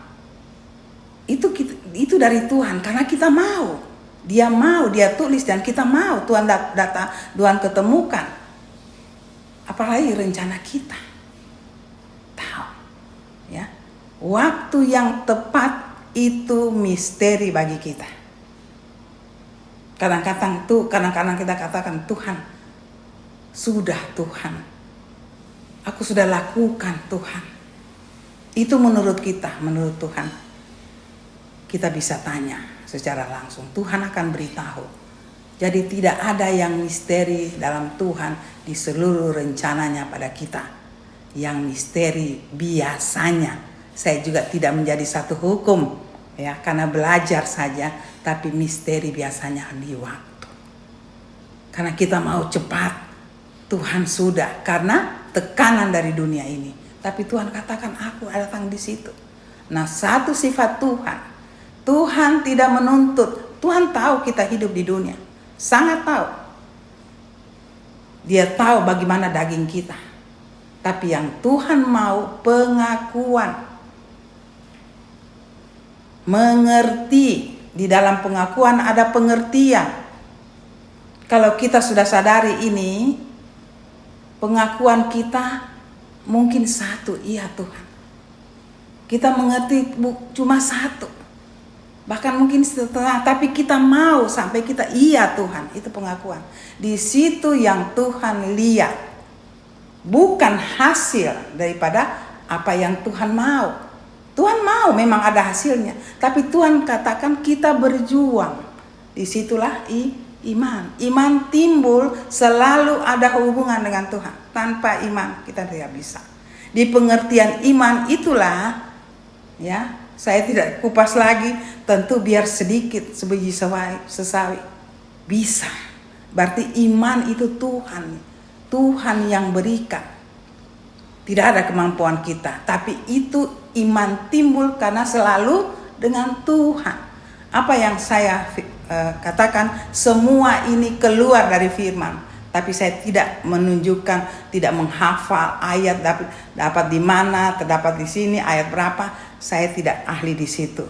Itu dari Tuhan karena kita mau. Dia mau, dia tulis dan kita mau. Tuhan Tuhan ketemukan. Apalagi rencana kita. Tahu. Ya. Waktu yang tepat itu misteri bagi kita. Kadang-kadang kita katakan, Tuhan, sudah Tuhan, aku sudah lakukan Tuhan. Itu menurut kita, menurut Tuhan. Kita bisa tanya secara langsung, Tuhan akan beritahu. Jadi tidak ada yang misteri dalam Tuhan di seluruh rencananya pada kita. Yang misteri biasanya, saya juga tidak menjadi satu hukum ya karena belajar saja, tapi misteri biasanya di waktu. Karena kita mau cepat, Tuhan sudah karena tekanan dari dunia ini. Tapi Tuhan katakan aku datang di situ. Nah, satu sifat Tuhan. Tuhan tidak menuntut. Tuhan tahu kita hidup di dunia. Sangat tahu. Dia tahu bagaimana daging kita. Tapi yang Tuhan mau pengakuan. Mengerti. Di dalam pengakuan ada pengertian. Kalau kita sudah sadari ini, pengakuan kita mungkin satu, iya Tuhan. Kita mengerti cuma satu. Bahkan mungkin setengah, tapi kita mau sampai kita iya Tuhan, itu pengakuan. Di situ yang Tuhan lihat. Bukan hasil daripada apa yang Tuhan mau. Tuhan mau memang ada hasilnya, tapi Tuhan katakan kita berjuang. Disitulah iman. Iman timbul selalu ada hubungan dengan Tuhan. Tanpa iman kita tidak bisa. Di pengertian iman itulah, ya, saya tidak kupas lagi. Tentu biar sedikit sebiji sesawi bisa. Berarti iman itu Tuhan yang berikan. tidak ada kemampuan kita, tapi itu iman timbul karena selalu dengan Tuhan. Apa yang saya katakan, semua ini keluar dari firman, tapi saya tidak menunjukkan, tidak menghafal ayat dapat di mana, terdapat di sini ayat berapa. Saya tidak ahli di situ,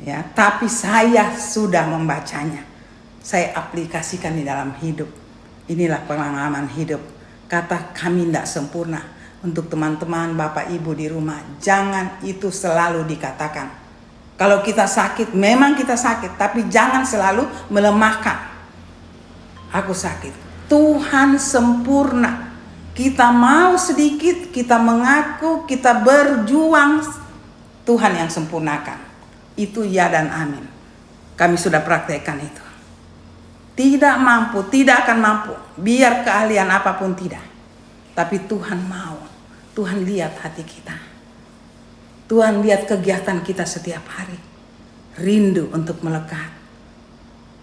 ya. Tapi saya sudah membacanya, saya aplikasikan di dalam hidup. Inilah pengalaman hidup. Kata kami tidak sempurna. Untuk teman-teman, Bapak Ibu di rumah, jangan itu selalu dikatakan. Kalau kita sakit, memang kita sakit, tapi jangan selalu melemahkan. Aku sakit. Tuhan sempurna. Kita mau sedikit, kita mengaku, kita berjuang, Tuhan yang sempurnakan. Itu ya dan amin. Kami sudah praktekkan itu. Tidak mampu, tidak akan mampu. Biar keahlian apapun tidak. Tapi Tuhan mau. Tuhan lihat hati kita. Tuhan lihat kegiatan kita setiap hari. Rindu untuk melekat.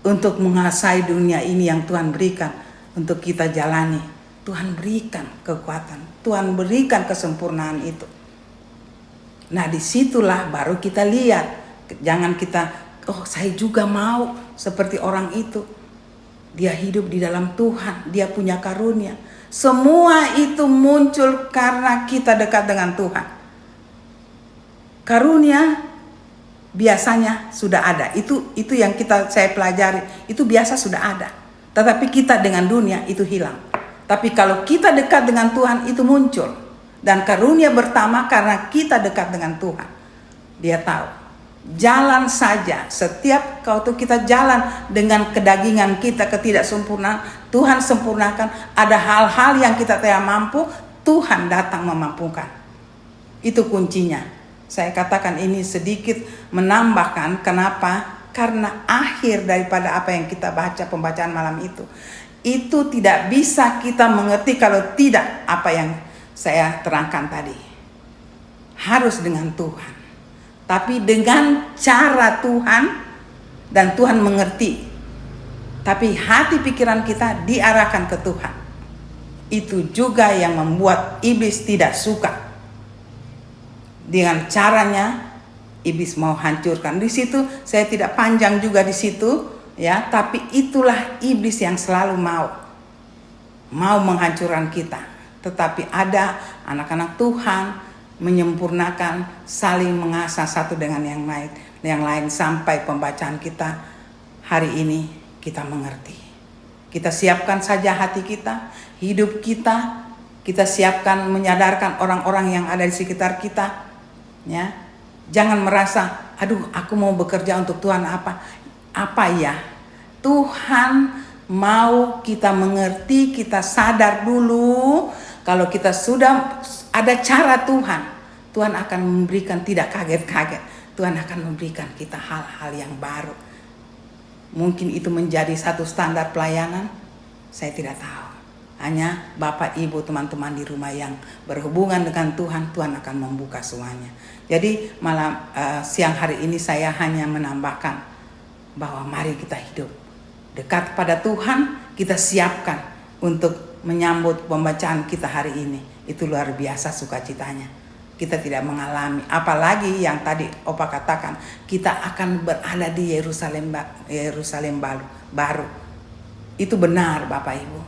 Untuk menguasai dunia ini yang Tuhan berikan. Untuk kita jalani. Tuhan berikan kekuatan. Tuhan berikan kesempurnaan itu. Nah, disitulah baru kita lihat. Jangan kita, oh saya juga mau seperti orang itu. Dia hidup di dalam Tuhan. Dia punya karunia. Semua itu muncul karena kita dekat dengan Tuhan. Karunia biasanya sudah ada. Itu yang saya pelajari. Itu biasa sudah ada. Tetapi kita dengan dunia itu hilang. Tapi kalau kita dekat dengan Tuhan itu muncul. Dan karunia pertama karena kita dekat dengan Tuhan. Dia tahu. Jalan saja. Setiap kita jalan dengan kedagingan kita, ketidaksempurnaan, Tuhan sempurnakan. Ada hal-hal yang kita tidak mampu, Tuhan datang memampukan. Itu kuncinya. Saya katakan ini sedikit menambahkan. Kenapa? Karena akhir daripada apa yang kita baca pembacaan malam itu tidak bisa kita mengerti kalau tidak apa yang saya terangkan tadi. Harus dengan Tuhan. Tapi dengan cara Tuhan dan Tuhan mengerti. Tapi hati pikiran kita diarahkan ke Tuhan. Itu juga yang membuat iblis tidak suka. Dengan caranya iblis mau hancurkan. Di situ saya tidak panjang juga di situ, ya, tapi itulah iblis yang selalu mau menghancurkan kita. Tetapi ada anak-anak Tuhan menyempurnakan, saling mengasah satu dengan yang lain sampai pembacaan kita hari ini kita mengerti. Kita siapkan saja hati kita, hidup kita, kita siapkan menyadarkan orang-orang yang ada di sekitar kita, ya. Jangan merasa, aduh aku mau bekerja untuk Tuhan apa ya? Tuhan mau kita mengerti, kita sadar dulu. Kalau kita sudah ada cara Tuhan akan memberikan, tidak kaget-kaget. Tuhan akan memberikan kita hal-hal yang baru. Mungkin itu menjadi satu standar pelayanan, saya tidak tahu. Hanya Bapak, Ibu, teman-teman di rumah yang berhubungan dengan Tuhan, Tuhan akan membuka semuanya. Jadi siang hari ini saya hanya menambahkan bahwa mari kita hidup dekat pada Tuhan, kita siapkan untuk menyambut pembacaan kita hari ini. Itu luar biasa sukacitanya. Kita tidak mengalami, apalagi yang tadi Opa katakan, kita akan berada di Yerusalem baru. Itu benar Bapak Ibu.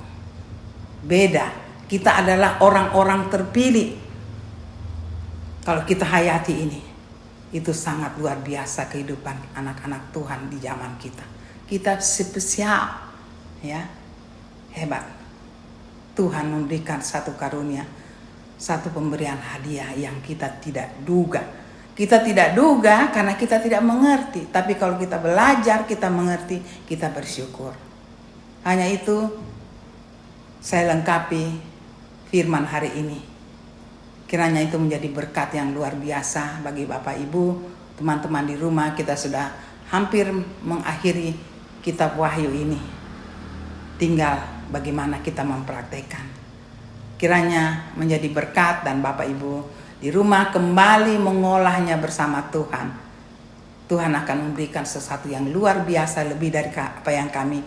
Beda. Kita adalah orang-orang terpilih. Kalau kita hayati ini, itu sangat luar biasa kehidupan anak-anak Tuhan di zaman kita. Kita spesial, ya, hebat. Tuhan memberikan satu karunia, satu pemberian hadiah yang kita tidak duga. Kita tidak duga karena kita tidak mengerti. Tapi kalau kita belajar, kita mengerti, kita bersyukur. Hanya itu saya lengkapi firman hari ini. Kiranya itu menjadi berkat yang luar biasa bagi Bapak Ibu, teman-teman di rumah. Kita sudah hampir mengakhiri kitab Wahyu ini. Tinggal bagaimana kita mempraktekkan. Kiranya menjadi berkat dan Bapak Ibu di rumah kembali mengolahnya bersama Tuhan. Tuhan akan memberikan sesuatu yang luar biasa lebih dari apa yang kami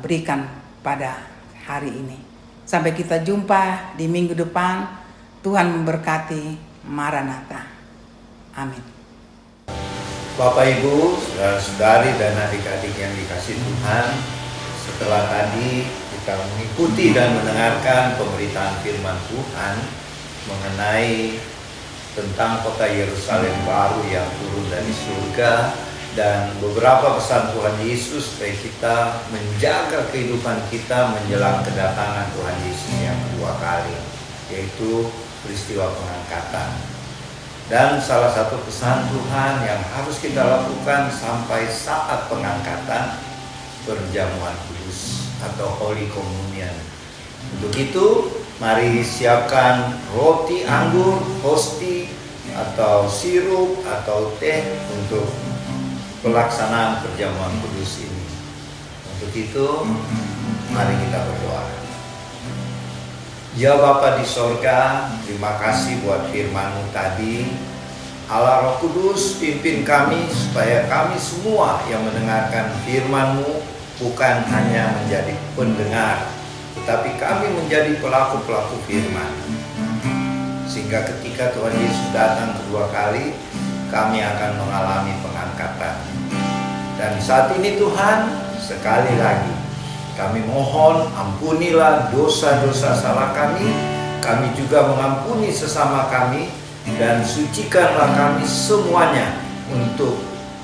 berikan pada hari ini. Sampai kita jumpa di minggu depan. Tuhan memberkati. Maranatha. Amin. Bapak Ibu, saudara-saudari dan adik-adik yang dikasihi Tuhan, setelah tadi kita mengikuti dan mendengarkan pemberitaan firman Tuhan mengenai tentang kota Yerusalem baru yang turun dari surga dan beberapa pesan Tuhan Yesus supaya kita menjaga kehidupan kita menjelang kedatangan Tuhan Yesus yang kedua kali, yaitu peristiwa pengangkatan. Dan salah satu pesan Tuhan yang harus kita lakukan sampai saat pengangkatan, perjamuan kudus atau Holy Communion. Untuk itu, mari siapkan roti anggur, hosti, atau sirup, atau teh untuk pelaksanaan perjamuan kudus ini. Untuk itu, mari kita berdoa. Ya Bapa di sorga, terima kasih buat firman-Mu tadi. Allah Roh Kudus, pimpin kami supaya kami semua yang mendengarkan firman-Mu bukan hanya menjadi pendengar, tetapi kami menjadi pelaku-pelaku firman. Sehingga ketika Tuhan Yesus datang kedua kali, kami akan mengalami pengangkatan. Dan saat ini Tuhan, sekali lagi kami mohon ampunilah dosa-dosa salah kami. Kami juga mengampuni sesama kami. Dan sucikanlah kami semuanya, untuk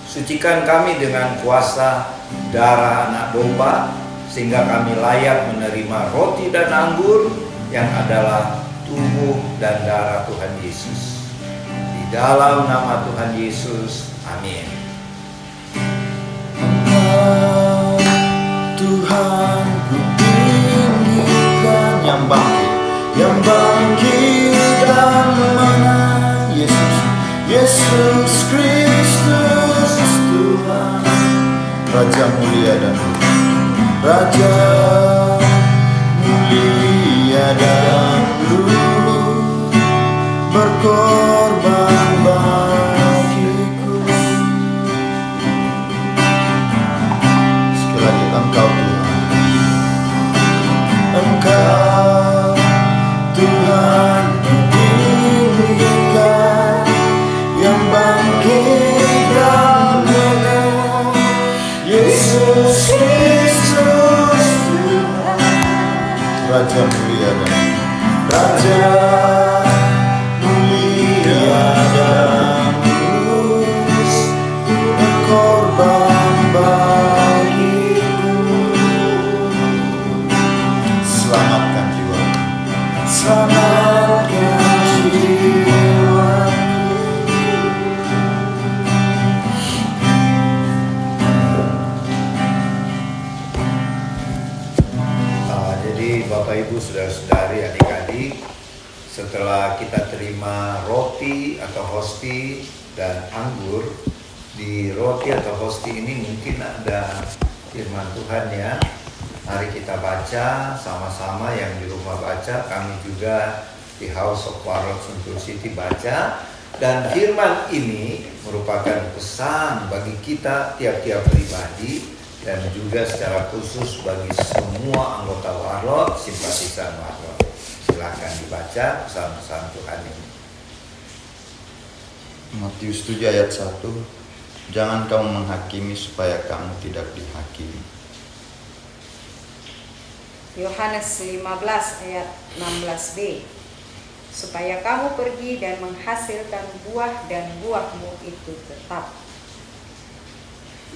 sucikan kami dengan kuasa darah anak domba, sehingga kami layak menerima roti dan anggur yang adalah tubuh dan darah Tuhan Yesus. Di dalam nama Tuhan Yesus, amin. Tuhan ku tinggikan, yang bangkit dan menang, Yesus Kristus Tuhan, Raja mulia dan Raja mulia dan luhur, berkorban bagiku. Sekali lagi, Engkau Tuhan, Engkau Tuhan tinggikan, yang bangkit dan menang, Yesus Kristus Tuhan, Raja mulia dan Raja mulia dan lurus, berkorban bagiku. Selamatkan jiwa, selamatkan jiwa. Jadi Bapak Ibu, saudara-saudari, adik-adik, setelah kita terima roti atau hosti dan anggur, di roti atau hosti ini mungkin ada firman Tuhan ya. Mari kita baca sama-sama, yang di rumah baca, kami juga di House of Warlord Sentul City baca. Dan firman ini merupakan pesan bagi kita tiap-tiap pribadi, dan juga secara khusus bagi semua anggota Warlord, simpatisan Warlord. Silakan dibaca pesan-pesan Tuhan ini. Matius 7 ayat 1. Jangan kamu menghakimi supaya kamu tidak dihakimi. Yohanes 15 ayat 16b. Supaya kamu pergi dan menghasilkan buah, dan buahmu itu tetap.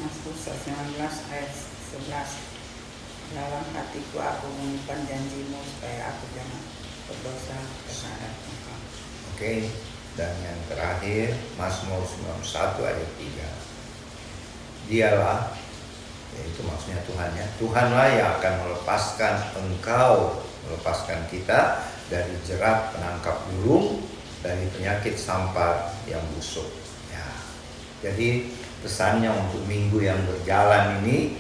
Mazmur 19 ayat 11. Dalam hatiku aku menyimpan janjimu, supaya aku jangan berdosa terhadap Engkau. Oke, dan yang terakhir Mazmur 91 ayat 3. Dialah, yaitu maksudnya Tuhan ya, Tuhanlah yang akan melepaskan engkau, melepaskan kita dari jerat penangkap burung, dari penyakit sampar yang busuk ya. Jadi pesannya untuk minggu yang berjalan ini,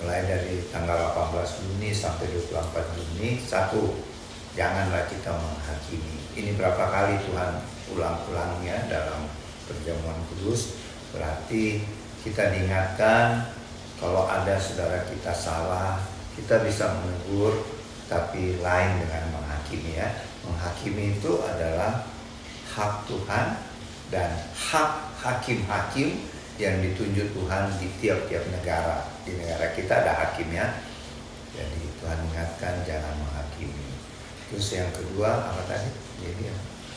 mulai dari tanggal 18 Juni sampai 24 Juni, 1, janganlah kita menghakimi. Ini berapa kali Tuhan ulang-ulangnya dalam perjamuan kudus. Berarti kita diingatkan, kalau ada saudara kita salah, kita bisa menegur tapi lain dengan menghakimi ya. Menghakimi itu adalah hak Tuhan dan hak hakim-hakim yang ditunjuk Tuhan di tiap-tiap negara. Di negara kita ada hakimnya. Jadi Tuhan ingatkan jangan menghakimi. Terus yang kedua apa tadi? Jadi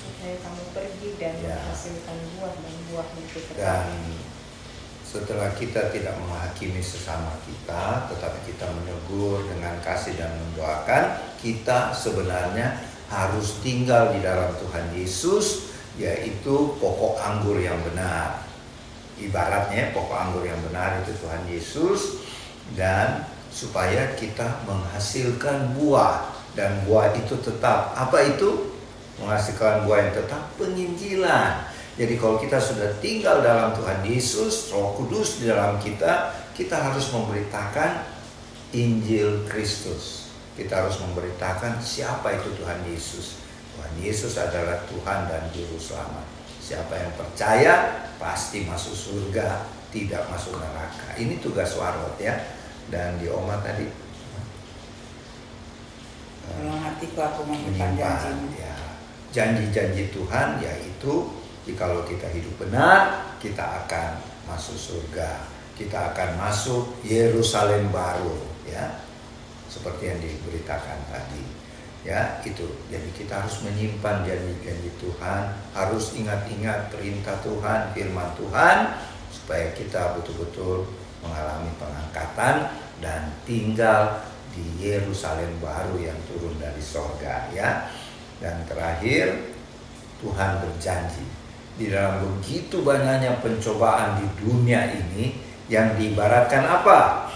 Supaya kamu pergi dan Ya. menghasilkan buah dan buah itu tetap. dan setelah kita tidak menghakimi sesama kita, tetapi kita menegur dengan kasih dan mendoakan, kita sebenarnya harus tinggal di dalam Tuhan Yesus, yaitu pokok anggur yang benar. Ibaratnya pokok anggur yang benar itu Tuhan Yesus, dan supaya kita menghasilkan buah, dan buah itu tetap apa itu? Menghasilkan buah yang tetap penginjilan. Jadi kalau kita sudah tinggal dalam Tuhan Yesus, Roh Kudus di dalam kita, kita harus memberitakan Injil Kristus. Kita harus memberitakan siapa itu Tuhan Yesus. Tuhan Yesus adalah Tuhan dan Juru Selamat. Siapa yang percaya pasti masuk surga, tidak masuk neraka. Ini tugas warot ya. Dan di Oma tadi Dalam hatiku aku menyimpan janjimu. ya. Janji-janji Tuhan yaitu jikalau kita hidup benar, kita akan masuk surga. Kita akan masuk Yerusalem baru ya. Seperti yang diberitakan tadi. Ya, itu. Jadi kita harus menyimpan janji-janji Tuhan, harus ingat-ingat perintah Tuhan, firman Tuhan, supaya kita betul-betul mengalami pengangkatan dan tinggal di Yerusalem baru yang turun dari sorga ya. Dan terakhir, Tuhan berjanji di dalam begitu banyaknya pencobaan di dunia ini yang diibaratkan apa?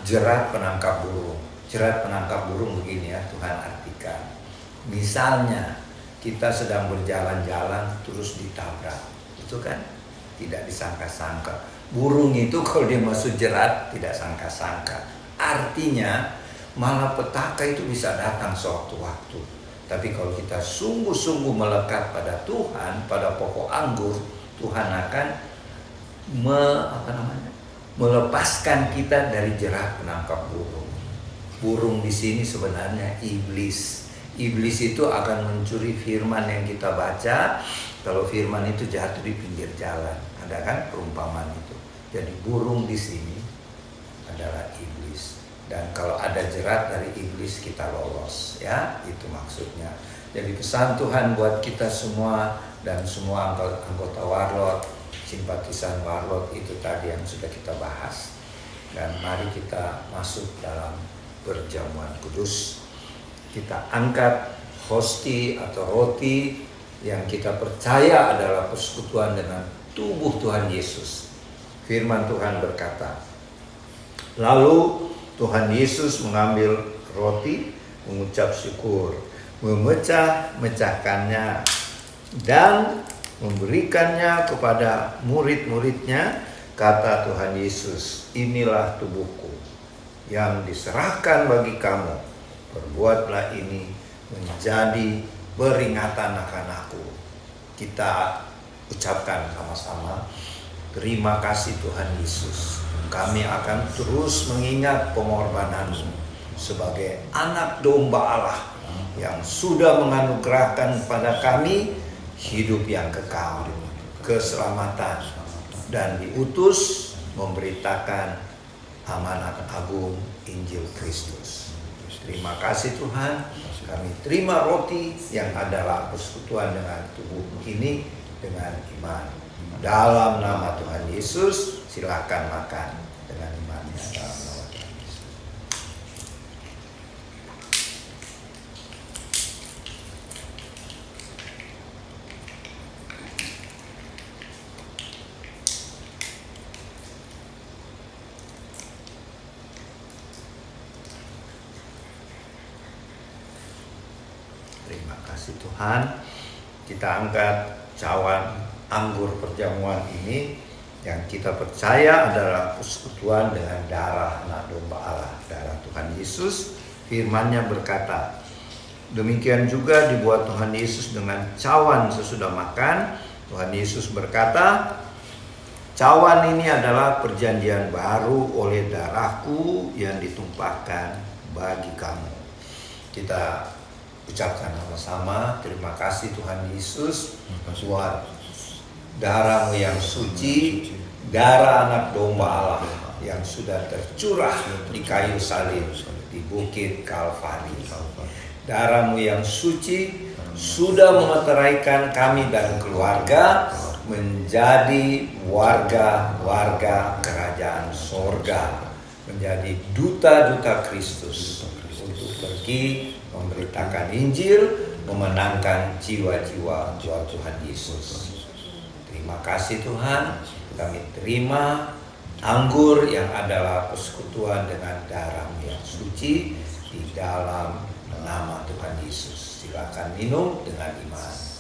Jerat penangkap burung. Jerat penangkap burung begini ya, Tuhan artikan. Misalnya kita sedang berjalan-jalan terus ditabrak, itu kan tidak disangka-sangka. Burung itu kalau dia masuk jerat tidak sangka-sangka. Artinya malapetaka itu bisa datang sewaktu-waktu. Tapi kalau kita sungguh-sungguh melekat pada Tuhan, pada pokok anggur, Tuhan akan melepaskan kita dari jerat penangkap burung. Burung di sini sebenarnya iblis. Iblis itu akan mencuri firman yang kita baca. Kalau firman itu jatuh di pinggir jalan, ada kan perumpamaan itu. Jadi burung di sini adalah iblis. Dan kalau ada jerat dari iblis kita lolos, ya itu maksudnya. Jadi pesan Tuhan buat kita semua dan semua anggota Warlot, simpatisan Warlot itu tadi yang sudah kita bahas. Dan mari kita masuk dalam perjamuan kudus. Kita angkat hosti atau roti yang kita percaya adalah persekutuan dengan tubuh Tuhan Yesus. Firman Tuhan berkata, lalu Tuhan Yesus mengambil roti, mengucap syukur, memecah-mecahkannya dan memberikannya kepada murid-muridnya. Kata Tuhan Yesus, inilah tubuhku yang diserahkan bagi kamu. Perbuatlah ini menjadi peringatan akan aku. Kita ucapkan sama-sama, terima kasih Tuhan Yesus. Kami akan terus mengingat pengorbananmu sebagai anak domba Allah yang sudah menganugerahkan kepada kami hidup yang kekal, keselamatan, dan diutus memberitakan amanat agung Injil Kristus. Terima kasih Tuhan, kami terima roti yang adalah persekutuan dengan tubuh ini dengan iman. Dalam nama Tuhan Yesus, silakan makan dengan imannya dalam nama Tuhan Yesus. Terima kasih Tuhan. Kita angkat cawan anggur perjamuan ini yang kita percaya adalah persekutuan dengan darah anak domba Allah, darah Tuhan Yesus. Firman-Nya berkata, demikian juga dibuat Tuhan Yesus dengan cawan sesudah makan. Tuhan Yesus berkata, Cawan ini adalah perjanjian baru oleh darahku yang ditumpahkan bagi kamu. Kita ucapkan sama-sama, terima kasih Tuhan Yesus buat darah-Mu yang suci, darah anak domba Allah yang sudah tercurah di kayu salib di Bukit Kalvari. Darah-Mu yang suci sudah memeteraikan kami dan keluarga menjadi warga-warga kerajaan sorga, menjadi duta-duta Kristus untuk pergi memberitakan Injil, memenangkan jiwa-jiwa buat Tuhan Yesus. Terima kasih Tuhan, kami terima anggur yang adalah persekutuan dengan darah-Mu yang suci di dalam nama Tuhan Yesus. Silakan minum dengan iman.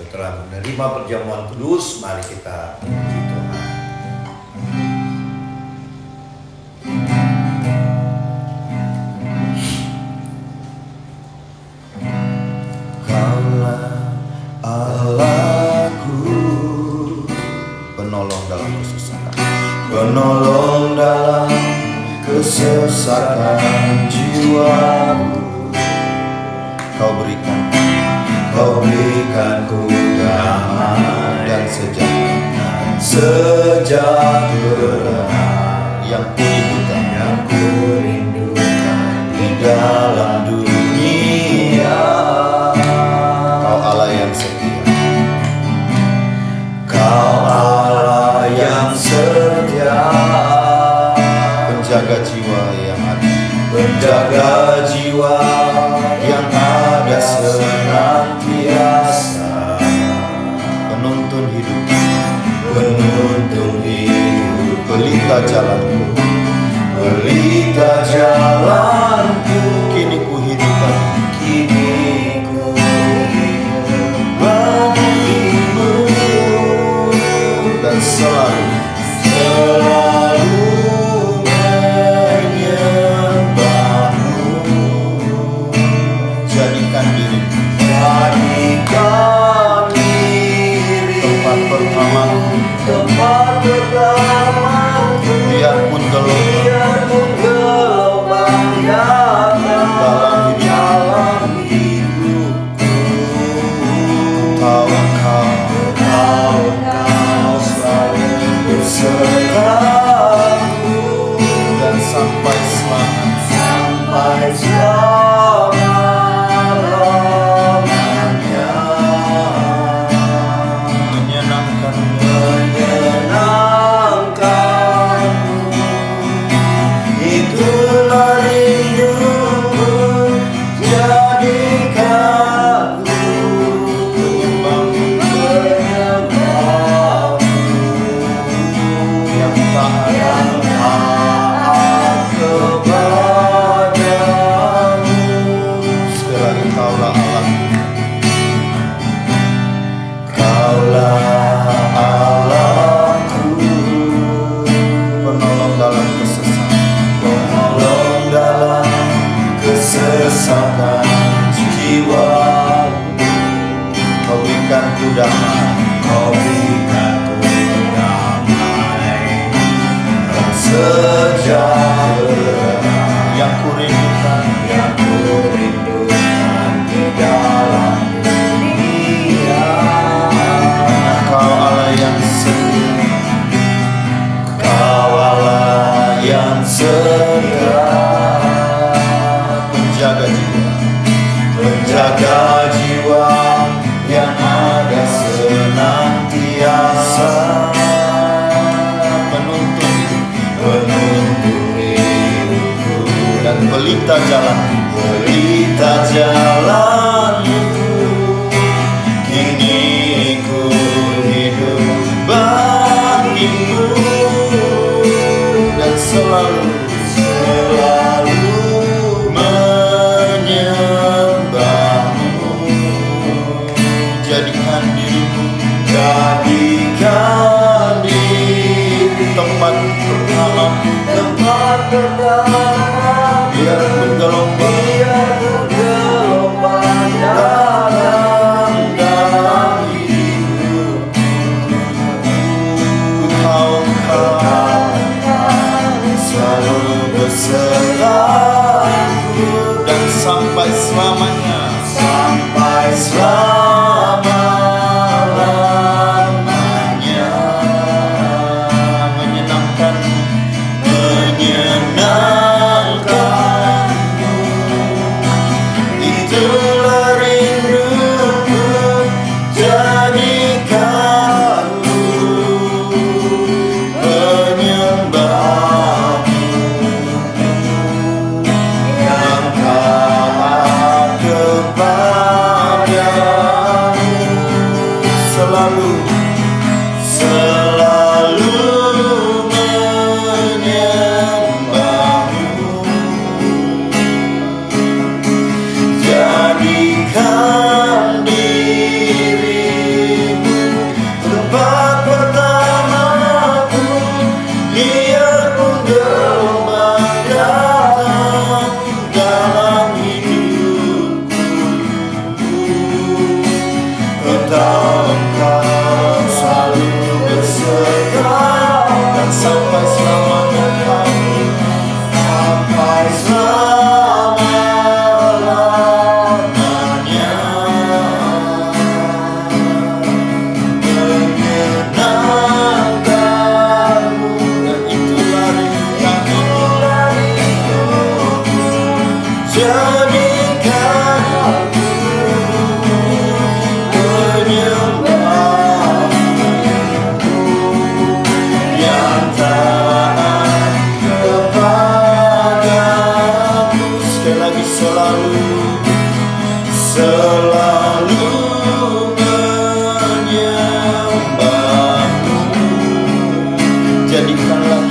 Setelah menerima perjamuan kudus, mari kita puji Tuhan. Kaulah Allahku, penolong dalam kesesakan, penolong dalam kesesakan jiwaku. Kau berikanku damai dan sejahtera yang kurindukan di dalam dunia. Kau Allah yang setia, Kau Allah yang setia, penjaga jiwa yang ada, penjaga jiwa yang ada senantiasa, penuntun hidup, pelita jalanku, kini ku hidup bagimu dan selalu menyembahmu. Jadikan diri tempat pertamaku, biarpun gelombang dalam hidupku. Tahu Kau selalu besertaku dan sampai selama-lamanya. Menyenangkanmu, itulah rinduku. Jadikanku penyembah-penyembahmu yang taat kepadamu. Sekali lagi, Kaulah Allah, Kaulah Allahku, penolong dalam kesesakan jiwa. Kau berikanku damai, dan sejahtera yang kurindukan di dalam dunia. Kau Allah yang setia, Kau Allah yang setia, penjaga jiwa yang ada senantiasa, penuntun hidupku dan pelita jalanku. Kini ku hidup bagimu dan selalu menyembahmu. Jadikan diriku tempat pertama, biar bergelombang selalu besertaku dan sampai selamanya, sampai selama-lamanya. Menyenangkanmu, itulah rinduku, jadikanku penyembahmu yang taat kepadamu selalu, selalu menyembahmu. Jadikan dirimu tempat pertamaku, biarpun gelombang datang dalam hidupku. Engkau selalu beserta dan sampai selamanya, sampai selama-lamanya. Menyenangkanmu, dan itulah rinduku, jadikan aku penyembahmu yang taat kepadamu. Sekali lagi, selalu, selalu menyembahmu. Jadikanlah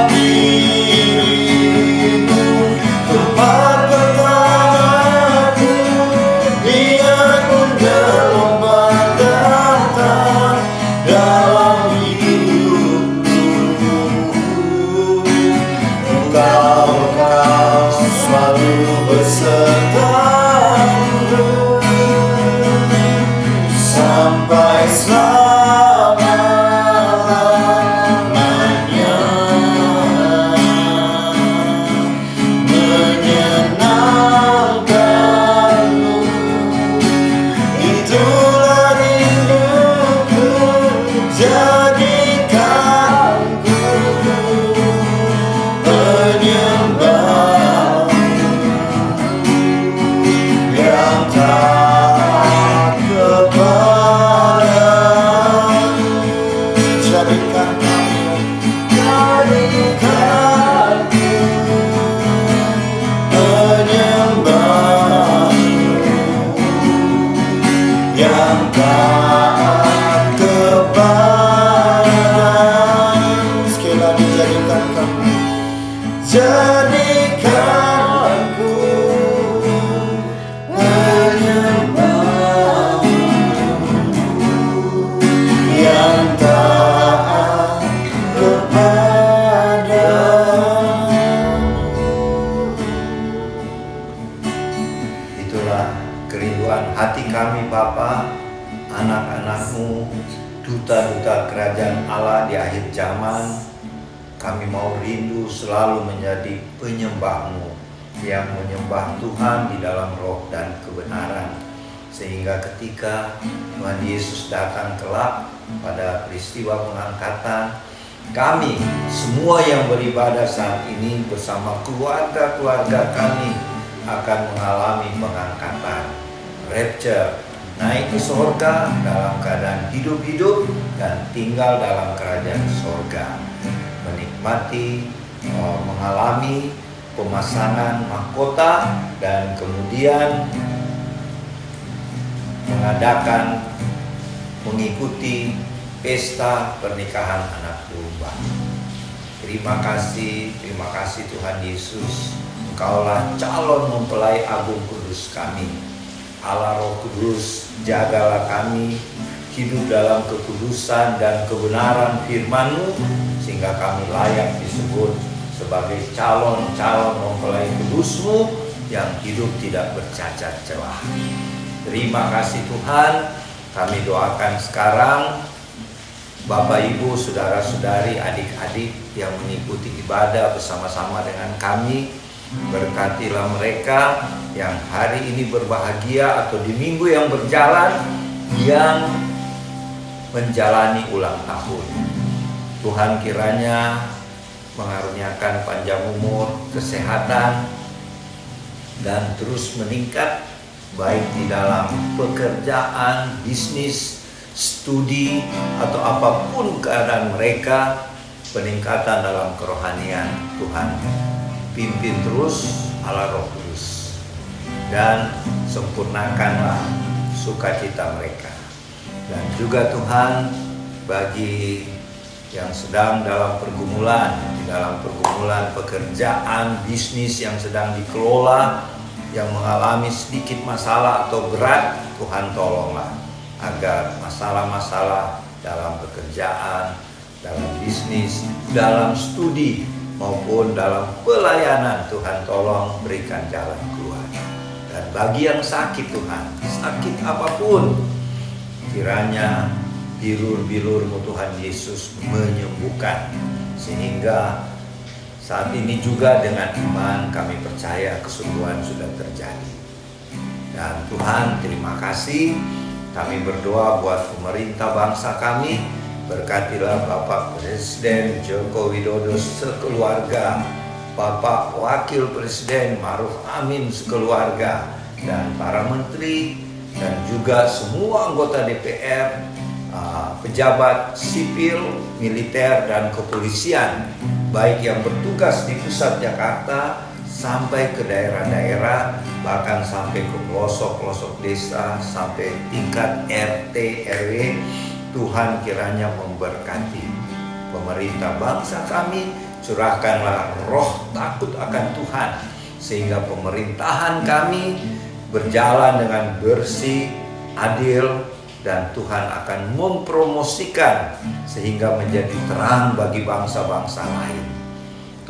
dirimu tempat pertamaku, biarpun gelombang datang dalam hidupku. Engkau selalu besertaku sampai selama-lamanya. Menyenangkanmu, itulah rinduku, jadikanku penyembahmu yang taat kepadamu. Jadikanku penyembahmu yang taat kepadamu. Sekali lagi, jadikanku penyembahmu yang taat kepadamu. Itulah kerinduan hati kami Bapa, anak-anak-Mu, duta-duta kerajaan Allah di akhir zaman. Kami mau rindu selalu menjadi penyembah-Mu yang menyembah Tuhan di dalam roh dan kebenaran. Sehingga ketika Tuhan Yesus datang kelak pada peristiwa pengangkatan, kami semua yang beribadah saat ini bersama keluarga-keluarga kami akan mengalami pengangkatan, rapture, naik ke sorga dalam keadaan hidup-hidup dan tinggal dalam kerajaan sorga, menikmati, mengalami pemasangan mahkota dan kemudian mengikuti pesta pernikahan anak domba. Terima kasih Tuhan Yesus. Engkaulah calon mempelai agung kudus kami. Allah Roh Kudus, jagalah kami hidup dalam kekudusan dan kebenaran firman-Mu, sehingga kami layak disebut sebagai calon-calon mempelai kudus-Mu yang hidup tidak bercacat celah. Terima kasih Tuhan. kami doakan sekarang Bapak Ibu, saudara-saudari, adik-adik yang mengikuti ibadah bersama-sama dengan kami. Berkatilah mereka yang hari ini berbahagia atau di minggu yang berjalan yang menjalani ulang tahun. Tuhan kiranya mengaruniakan panjang umur, kesehatan, dan terus meningkat baik di dalam pekerjaan, bisnis, studi, atau apapun keadaan mereka. Peningkatan dalam kerohanian Tuhan pimpin terus Allah Roh Kudus, dan sempurnakanlah sukacita mereka. Dan juga Tuhan, bagi yang sedang dalam pergumulan, di dalam pergumulan pekerjaan, bisnis yang sedang dikelola, yang mengalami sedikit masalah atau berat, Tuhan tolonglah agar masalah-masalah dalam pekerjaan, dalam bisnis, dalam studi, maupun dalam pelayanan, Tuhan tolong berikan jalan keluar. Dan bagi yang sakit Tuhan, sakit apapun, kiranya bilur-bilur-Mu Tuhan Yesus menyembuhkan. Sehingga saat ini juga dengan iman kami percaya kesembuhan sudah terjadi. Dan Tuhan, terima kasih. Kami berdoa buat pemerintah bangsa kami. Berkatilah Bapak Presiden Joko Widodo sekeluarga, Bapak Wakil Presiden Ma'ruf Amin sekeluarga, dan para menteri, dan juga semua anggota DPR, pejabat sipil, militer, dan kepolisian, baik yang bertugas di pusat Jakarta sampai ke daerah-daerah, bahkan sampai ke pelosok-pelosok desa, sampai tingkat RT RW. Tuhan kiranya memberkati pemerintah bangsa kami. Curahkanlah roh takut akan Tuhan, sehingga pemerintahan kami berjalan dengan bersih, adil, dan Tuhan akan mempromosikan sehingga menjadi terang bagi bangsa-bangsa lain.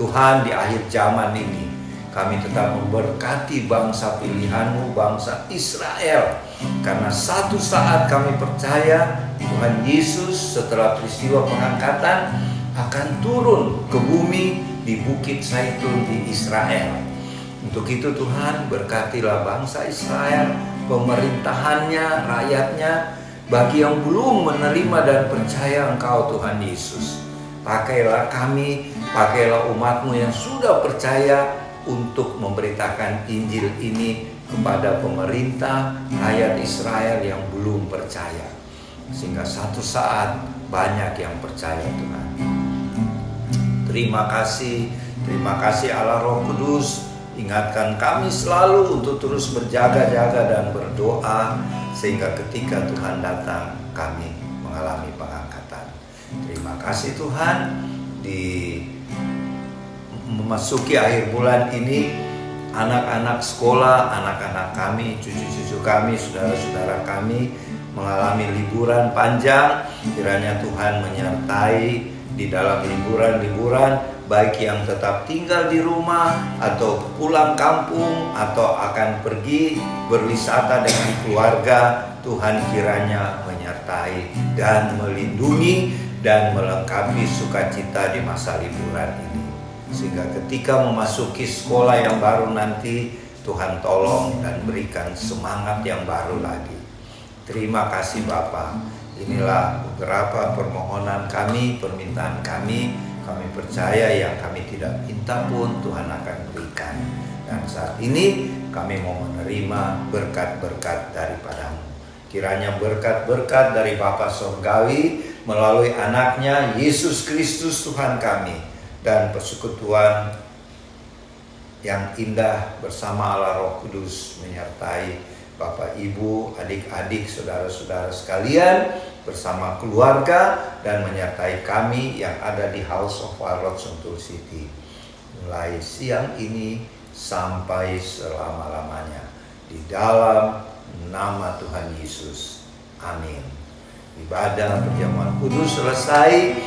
Tuhan, di akhir zaman ini kami tetap memberkati bangsa pilihan-Mu, bangsa Israel. Karena satu saat kami percaya Tuhan Yesus setelah peristiwa pengangkatan akan turun ke bumi di Bukit Zaitun di Israel. Untuk itu Tuhan, berkatilah bangsa Israel, pemerintahannya, rakyatnya. Bagi yang belum menerima dan percaya Engkau Tuhan Yesus, pakailah kami, pakailah umat-Mu yang sudah percaya untuk memberitakan Injil ini kepada pemerintah, rakyat Israel yang belum percaya. Sehingga satu saat banyak yang percaya Tuhan. Terima kasih Allah Roh Kudus. Ingatkan kami selalu untuk terus berjaga-jaga dan berdoa, sehingga ketika Tuhan datang kami mengalami pengangkatan. Terima kasih Tuhan. Di memasuki akhir bulan ini, anak-anak sekolah, anak-anak kami, cucu-cucu kami, saudara-saudara kami mengalami liburan panjang. Kiranya Tuhan menyertai di dalam liburan-liburan, baik yang tetap tinggal di rumah atau pulang kampung atau akan pergi berwisata dengan keluarga. Tuhan kiranya menyertai dan melindungi dan melengkapi sukacita di masa liburan ini, sehingga ketika memasuki sekolah yang baru nanti, Tuhan tolong dan berikan semangat yang baru lagi. Terima kasih Bapa. Inilah beberapa permohonan kami, permintaan kami. Kami percaya yang kami tidak minta pun Tuhan akan berikan. Dan saat ini kami mau menerima berkat-berkat daripada-Mu. Kiranya berkat-berkat dari Bapa Surgawi melalui anaknya Yesus Kristus Tuhan kami, dan persekutuan yang indah bersama Allah Roh Kudus menyertai Bapak, Ibu, adik-adik, saudara-saudara sekalian bersama keluarga, dan menyertai kami yang ada di House of Warlord Sentul City mulai siang ini sampai selama-lamanya, di dalam nama Tuhan Yesus. Amin. Ibadah perjamuan kudus selesai.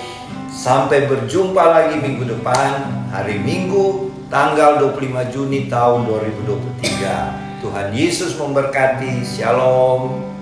Sampai berjumpa lagi minggu depan, hari Minggu tanggal 25 Juni tahun 2023. Tuhan Yesus memberkati. Shalom.